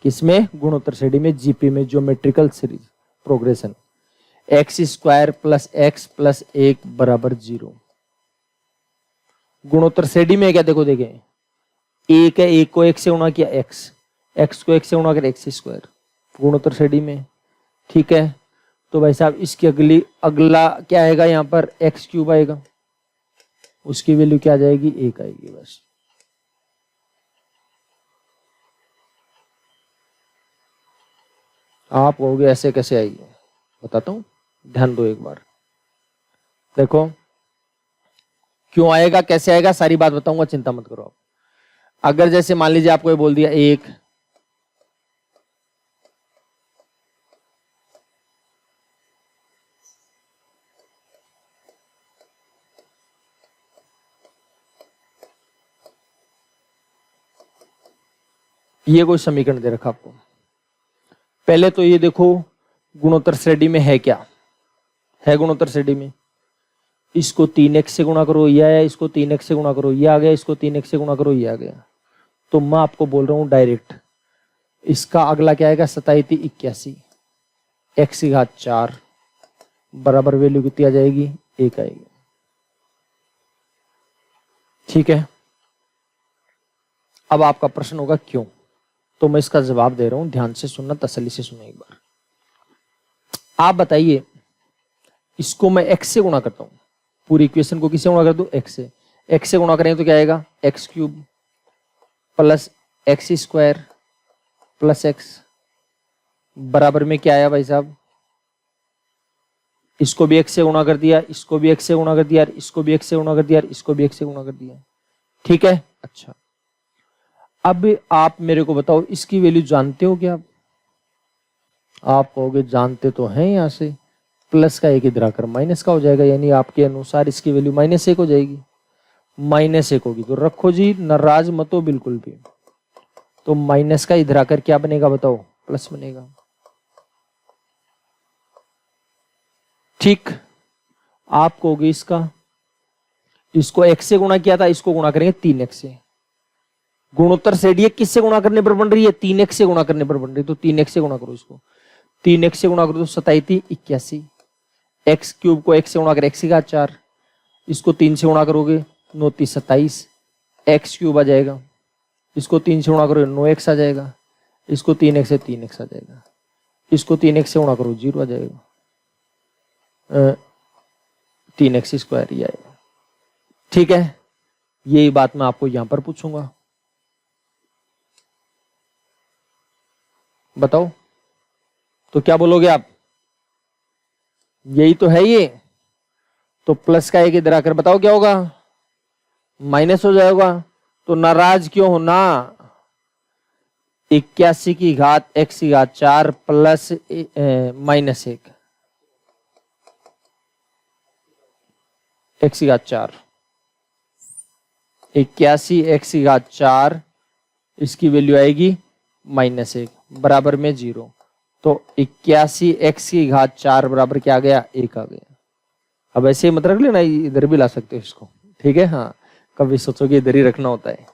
किसमें, गुणोत्तर श्रेणी में, जीपी में, geometrical series progression, x square plus x plus 1 बराबर 0, गुणोत्तर श्रेणी में क्या, देखो देखें, एक है, एक को एक से गुणा किया एक्स, एक्स को एक से गुणा कर एक्स स्क्वायर, गुणोत्तर श्रेणी में। ठीक है, तो भाई साहब इसकी अगला क्या आएगा, यहां पर एक्स क्यूब आएगा, उसकी वैल्यू क्या आ जाएगी, 1 आएगी बस। आप कहोगे ऐसे कैसे आएगी, बताता हूं, ध्यान दो एक बार। देखो क्यों आएगा, कैसे आएगा, सारी बात बताऊंगा, चिंता मत करो आप। अगर जैसे मान लीजिए आपको ये बोल दिया 1, ये कोई समीकरण दे रखा आपको, पहले तो ये देखो गुणोत्तर श्रेणी में है क्या, है गुणोत्तर श्रेणी में, इसको 3x से गुणा करो ये आया, इसको 3x से गुणा करो ये आ गया, इसको 3x से गुणा करो ये आ गया। तो मैं आपको बोल रहा हूं डायरेक्ट, इसका अगला क्या आएगा, 8781 एक्स की घात 4 बराबर वैल्यू कितनी आ जाएगी, 1 आएगी। ठीक है, अब आपका प्रश्न होगा क्यों, तो मैं इसका जवाब दे रहा हूं, ध्यान से सुनना, तसल्ली से सुनना एक बार। आप बताइए, इसको मैं x से गुणा करता हूं, पूरी इक्वेशन को किससे गुणा कर दूं, x से गुणा करेंगे तो क्या आएगा, x cube plus x square plus x बराबर में क्या आया भाई साहब, इसको भी x से गुणा कर दिया, इसको भी x से गुणा कर दिया, इसको भी x से गुणा कर दिया, इसको भी x से गुणा कर दिया। ठीक है, अच्छा, अब आप मेरे को बताओ इसकी वैल्यू जानते हो क्या आप कहोगे जानते तो हैं, यहां से प्लस का एक इधर आकर माइनस का हो जाएगा, यानी आपके अनुसार इसकी वैल्यू -1 हो जाएगी, -1 होगी तो रखो जी, नाराज मत हो बिल्कुल भी, तो माइनस का इधर आकर क्या बनेगा बताओ, प्लस बनेगा। ठीक, आप कहोगे इसको x से गुणा किया था, इसको गुणा करेंगे 3x से, गुणोत्तर श्रेणी किससे गुणा करने पर बन रही है, 3x से गुणा करने पर बन रही है, तो 3x से गुणा करो, इसको 3x से गुणा करो तो 8781, एक्स क्यूब को x से गुणा कर एक्स की घात 4, इसको 3 से गुणा करोगे 9 3 27, एक्स क्यूब आ जाएगा, इसको 3 से गुणा करोगे 9x आ जाएगा, इसको 3x से 3x आ जाएगा, इसको 3x से गुणा करो 0 आ जाएगा, 3x स्क्वायर ही आएगा। ठीक है, यही बात मैं आपको यहां पर पूछूंगा, बताओ तो क्या बोलोगे आप, यही तो है ये, तो प्लस का एक इधर आकर बताओ क्या होगा, माइनस हो जाएगा, तो नाराज क्यों होना, 81 की घात x की घात 4 प्लस -1 x की घात 4, 81 x की घात 4, इसकी वैल्यू आएगी -1 बराबर में 0, तो 81 x की घात 4 बराबर क्या आ गया, 1 आ गया। अब ऐसे ही मत रख लेना, इधर भी ला सकते हो इसको, ठीक है, हाँ कभी सोचोगे इधर ही रखना होता है।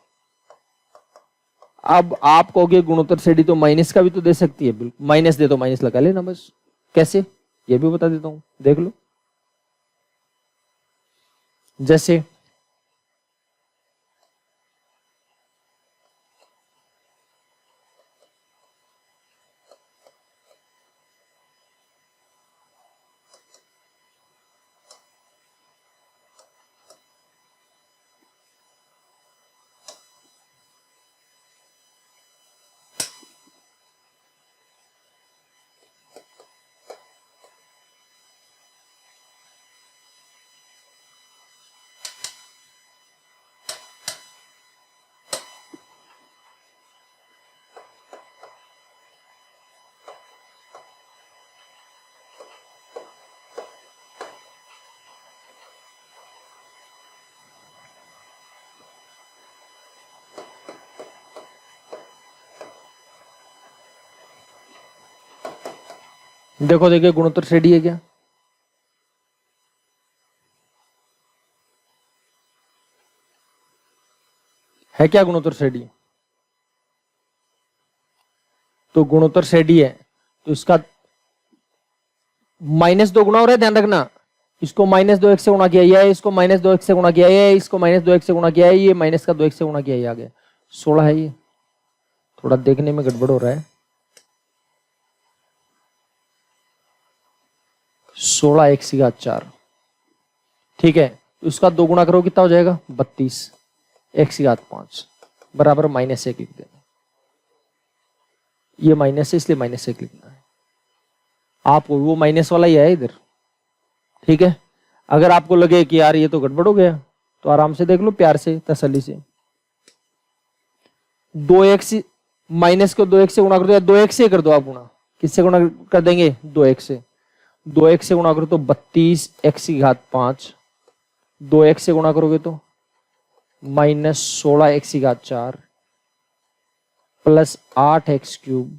अब आप कहोगे गुणोत्तर श्रेणी तो माइनस का भी तो दे सकती है, बिल्कुल माइनस दे तो माइनस लगा लेना बस, कैसे ये भी बता देता हूं, देख लो। जैसे देखो देखिए गुणोत्तर श्रेणी है क्या? है क्या गुणोत्तर श्रेणी? तो गुणोत्तर श्रेणी है तो इसका -2 गुना हो रहा है, ध्यान रखना। इसको -2x से गुणा किया है, इसको -2x से गुणा किया है, इसको -2x से गुणा किया है, ये माइनस का 2x से गुणा किया है, आ गया 16 है। ये थोड़ा देखने में गड़बड़ हो रहा है। 16 x की घात 4, ठीक है। तो इसका 2 गुना करो कितना हो जाएगा? 32 x की घात 5 बराबर -1 लिख देना। ये माइनस है इसलिए -1 लिखना है। आप वो माइनस वाला ही है इधर, ठीक है। अगर आपको लगे कि यार ये तो गड़बड़ हो गया तो आराम से देख लो, प्यार से तसल्ली से। 2x माइनस को 2x से गुणा कर दो, या 2x से कर दो आप गुणा। किससे गुणा कर देंगे? 2x से। 2x से गुणा करो तो 32 x की घात 5, 2x से गुणा करोगे तो -16 x की घात 4 प्लस 8x क्यूब,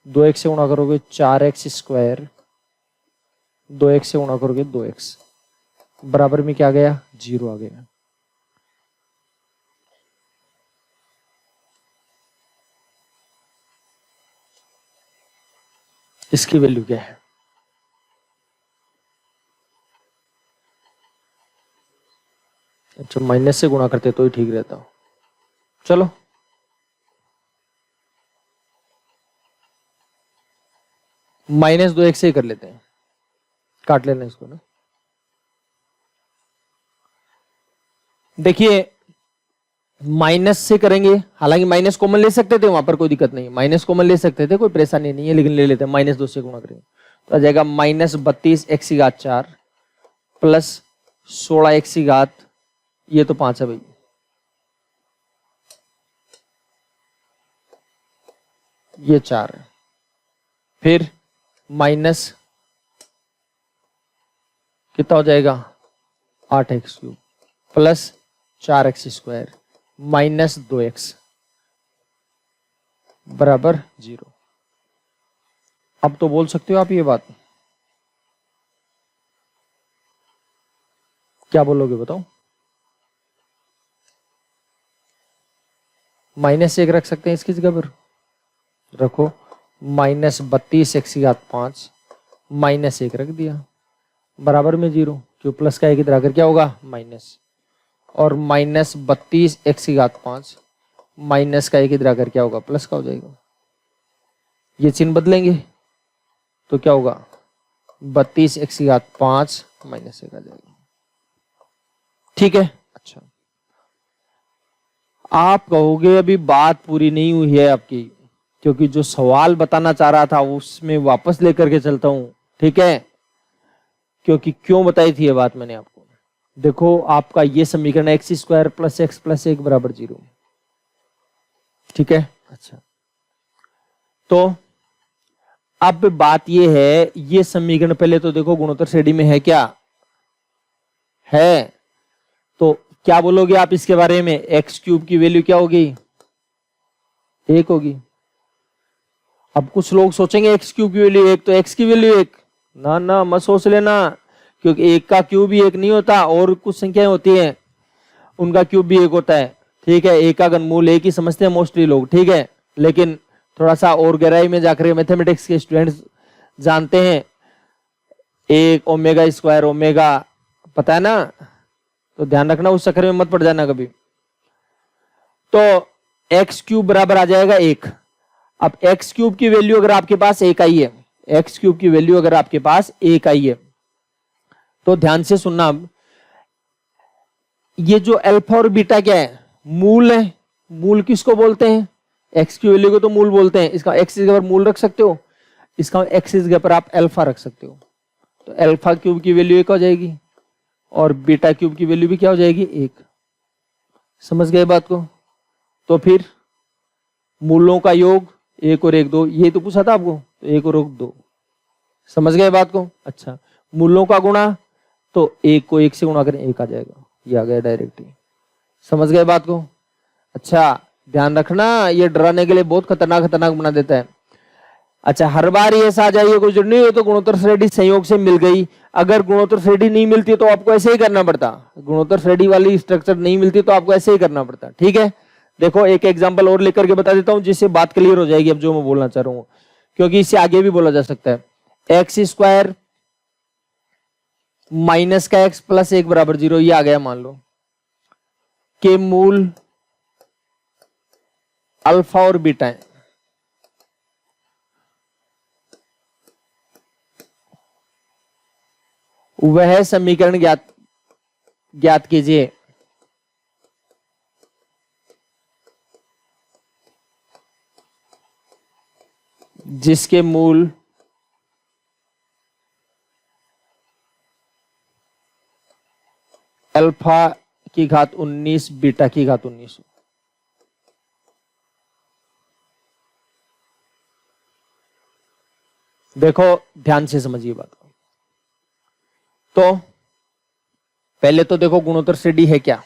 2x से गुणा करोगे 4x स्क्वायर, 2x से गुणा करोगे 2x बराबर में क्या आ गया? 0 आ गया। इसकी वैल्यू क्या है? अच्छा, माइनस से गुणा करते तो ही ठीक रहता। चलो -2x से ही कर लेते हैं, काट लेना इसको ना। देखिए माइनस से करेंगे, हालांकि माइनस कॉमन ले सकते थे, वहां पर कोई दिक्कत नहीं, माइनस कॉमन ले सकते थे, कोई परेशानी नहीं है, लेकिन ले लेते हैं। -2 से गुणा करेंगे तो आ जाएगा -32 x की घात 4 प्लस 16 x की घात, ये तो 5 है भाई, ये 4 है। फिर माइनस कितना हो जाएगा? 8x cube plus 4x square minus 2x बराबर 0। अब तो बोल सकते हो आप ये बात, क्या बोलोगे बताओ? -1 रख सकते हैं इसकी जगह पर, रखो -32 x की घात 5 -1 रख दिया बराबर में 0, क्यों प्लस का एक इधर आकर क्या होगा? माइनस, और -32 x की घात 5 माइनस का एक इधर आकर क्या होगा? प्लस का हो जाएगा। ये चिन्ह बदलेंगे तो क्या होगा? 32 x की घात 5 -1 आ जाएगा, ठीक है। अच्छा, आप कहोगे अभी बात पूरी नहीं हुई है आपकी, क्योंकि जो सवाल बताना चाह रहा था उसमें वापस लेकर के चलता हूं, ठीक है। क्योंकि क्यों बताई थी ये बात मैंने आपको? देखो आपका ये समीकरण x² + x + 1 बराबर 0, ठीक है। अच्छा, तो अब बात ये है, ये समीकरण पहले तो देखो गुणोत्तर श्रेणी में है क्या? है। तो क्या बोलोगे आप इसके बारे में? x³ की वैल्यू क्या होगी? 1 होगी। अब कुछ लोग सोचेंगे x³ की वैल्यू 1 तो x की वैल्यू 1, ना ना मत सोच लेना, क्योंकि 1 का क्यूब भी 1 नहीं होता, और कुछ संख्याएं होती हैं उनका क्यूब भी 1 होता है, ठीक है। 1 का घनमूल 1 ही समझते हैं मोस्टली लोग, ठीक है। लेकिन थोड़ा सा और गहराई में जाकर मैथमेटिक्स के स्टूडेंट्स जानते हैं 1 ओमेगा² ओमेगा, पता है ना, तो ध्यान रखना, उस चक्कर में मत पड़ जाना कभी। तो x³ बराबर आ जाएगा 1। अब x³ की वैल्यू अगर आपके पास 1 आई है, x³ की वैल्यू अगर आपके पास 1 आई है, तो ध्यान से सुनना, ये जो अल्फा और बीटा क्या है? मूल है। मूल किसको बोलते हैं? x की वैल्यू को तो मूल बोलते हैं। इसका x की जगह पर मूल रख सकते हो, इसका x की जगह पर आप अल्फा रख सकते हो, तो α³ की वैल्यू 1 हो जाएगी, और β³ की वैल्यू भी क्या हो जाएगी? 1। समझ गए बात को? तो फिर मूलों का योग 1 और 1 2, ये तो पूछा था आपको, तो 1 और 1 2। समझ गए बात को? अच्छा, मूलों का गुणा, तो 1 को 1 से गुणा करें 1 आ जाएगा, ये आ गया डायरेक्ट ही। समझ गए बात को? अच्छा, ध्यान रखना, ये डराने के लिए बहुत खतरनाक खतरनाक बना देता है। अच्छा, हर बार ये ऐसा आ जाइए कोई जरूरी नहीं है तो गुणोत्तर श्रेणी संयोग से मिल गई। अगर गुणोत्तर श्रेणी नहीं मिलती तो आपको ऐसे ही करना पड़ता, गुणोत्तर श्रेणी वाली स्ट्रक्चर नहीं मिलती तो आपको ऐसे ही करना पड़ता। ठीक है, देखो एक एग्जांपल और लेकर के बता देता हूं जिससे बात क्लियर हो जाएगी अब जो मैं बोलना चाह रहा हूं, क्योंकि इससे आगे भी बोला जा सकता है। एक्स स्क्वायर माइनस का एक्स प्लस 1 बराबर 0, ये आ गया मान लो के मूल अल्फा और बीटा है। वह समीकरण ज्ञात कीजिए जिसके मूल अल्फा की घात 19 बीटा की घात 19। देखो ध्यान से समझिए बात को। तो पहले तो देखो गुणोत्तर श्रेणी है क्या,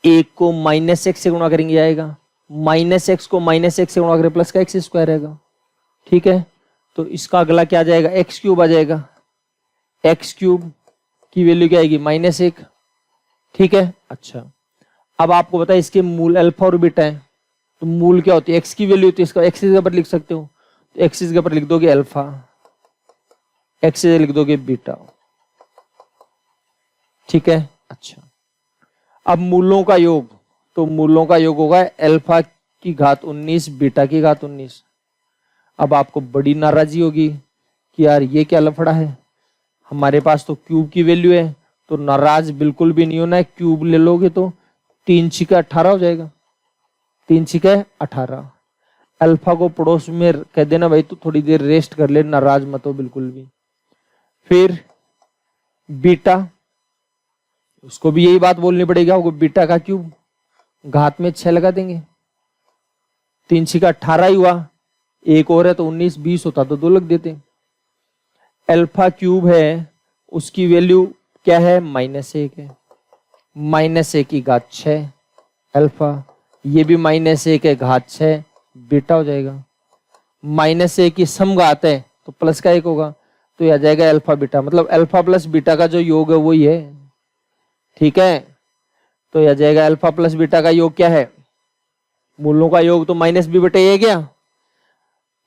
एक को माइनस एक्स से गुणा करेंगे आएगा, माइनस एक्स को माइनस एक्स से गुणा करें प्लस का एक्स स्क्वायर आएगा। ठीक है, तो इसका अगला क्या आ जाएगा, एक्स क्यूब आ जाएगा। एक्स क्यूब की वैल्यू क्या आएगी, -1। ठीक है, अच्छा अब आपको पता है इसके मूल अल्फा और बीटा है, तो मूल क्या होती है, एक्स की वैल्यू होती है, इसका एक्सिस के ऊपर लिख सकते हो, तो एक्सिस के ऊपर लिख दोगे अल्फा, एक्सिस लिख दोगे बीटा। ठीक है, अच्छा अब मूलों का योग, तो मूलों का योग होगा अल्फा की घात 19 बीटा की घात 19। अब आपको बड़ी नाराजगी होगी कि यार ये क्या लफड़ा है, हमारे पास तो क्यूब की वैल्यू है। तो नाराज बिल्कुल भी नहीं होना है, क्यूब ले लोगे तो 3 छिके 18 हो जाएगा, 3 छिके 18। अल्फा को पड़ोस में कह देना भाई तो थोड़ी देर रेस्ट कर ले, नाराज मत हो बिल्कुल भी। फिर बीटा, उसको भी यही बात बोलनी पड़ेगी आपको, बीटा का क्यूब घात में 6 लगा देंगे, 3 छिका 18 ही हुआ, एक और है तो 19 20 होता तो 2 लग देते। अल्फा क्यूब है उसकी वैल्यू क्या है, -1 है, -1 की घात 6 अल्फा, ये भी -1 है घात 6 बीटा हो जाएगा। -1 की सम घात है तो प्लस का 1 होगा, तो यह आ जाएगा अल्फा बीटा, मतलब अल्फा प्लस बीटा का जो योग है वही है। ठीक है, तो यह आ जाएगा अल्फा प्लस बीटा का योग क्या है, मूलों का योग तो -b/a है क्या,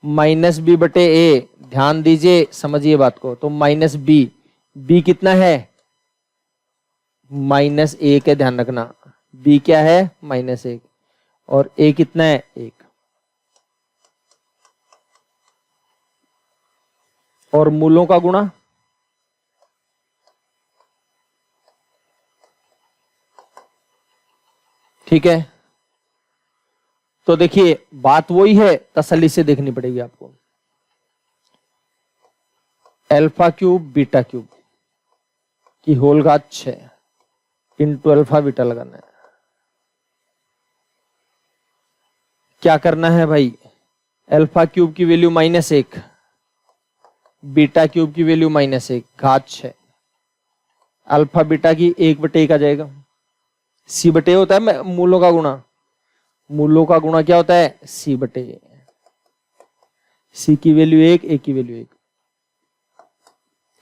-b/a, ध्यान दीजिए समझिए बात को। तो -b, b कितना है, -1 है, ध्यान रखना b क्या है -1, और a कितना है 1, और मूलों का गुणा ठीक है। तो देखिए बात वही है, तसल्ली से देखनी पड़ेगी आपको। अल्फा क्यूब बीटा क्यूब की होल घात 6 इंटू अल्फा बीटा लगाना है। क्या करना है भाई, अल्फा क्यूब की वैल्यू -1, बीटा क्यूब की वैल्यू -1 घात 6, अल्फा बीटा की 1/1 आ जाएगा। c/a होता है मूलों का गुणा, मूलों का गुणा क्या होता है, c/a। c की वैल्यू 1, a की वैल्यू 1,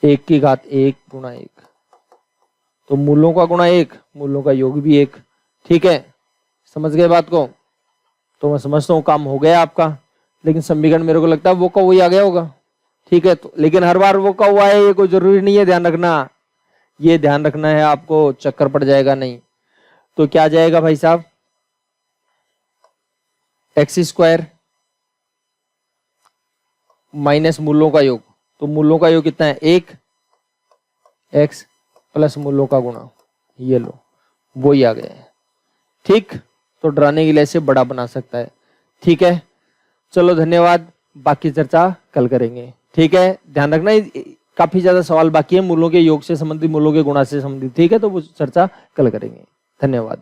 1 की घात 1 गुणा 1, तो मूलों का गुणा 1, मूलों का योग भी 1। ठीक है, समझ गए बात को। तो मैं समझता हूँ काम हो गया आपका, लेकिन समीकरण मेरे को लगता है वो का वही आ गया होगा। ठीक है, तो लेकिन हर बार वो का हुआ है ये कोई जरूरी नहीं है, ध्यान रखना, ये ध्यान रखना है आपको, चक्कर पड़ जाएगा नहीं। तो क्या आ जाएगा भाई साहब, एक्स स्क्वायर माइनस मूलों का योग, तो मूलों का योग कितना है 1, एक्स प्लस मूलों का गुणा, ये लो वही आ गया है। ठीक, तो डराने के लिए ऐसे बड़ा बना सकता है। ठीक है, चलो धन्यवाद, बाकी चर्चा कल करेंगे। ठीक है, ध्यान रखना काफी ज्यादा सवाल बाकी है मूलों के योग से संबंधित, मूलों के गुणा से संबंधित। ठीक है, तो वो चर्चा कल करेंगे। धन्यवाद।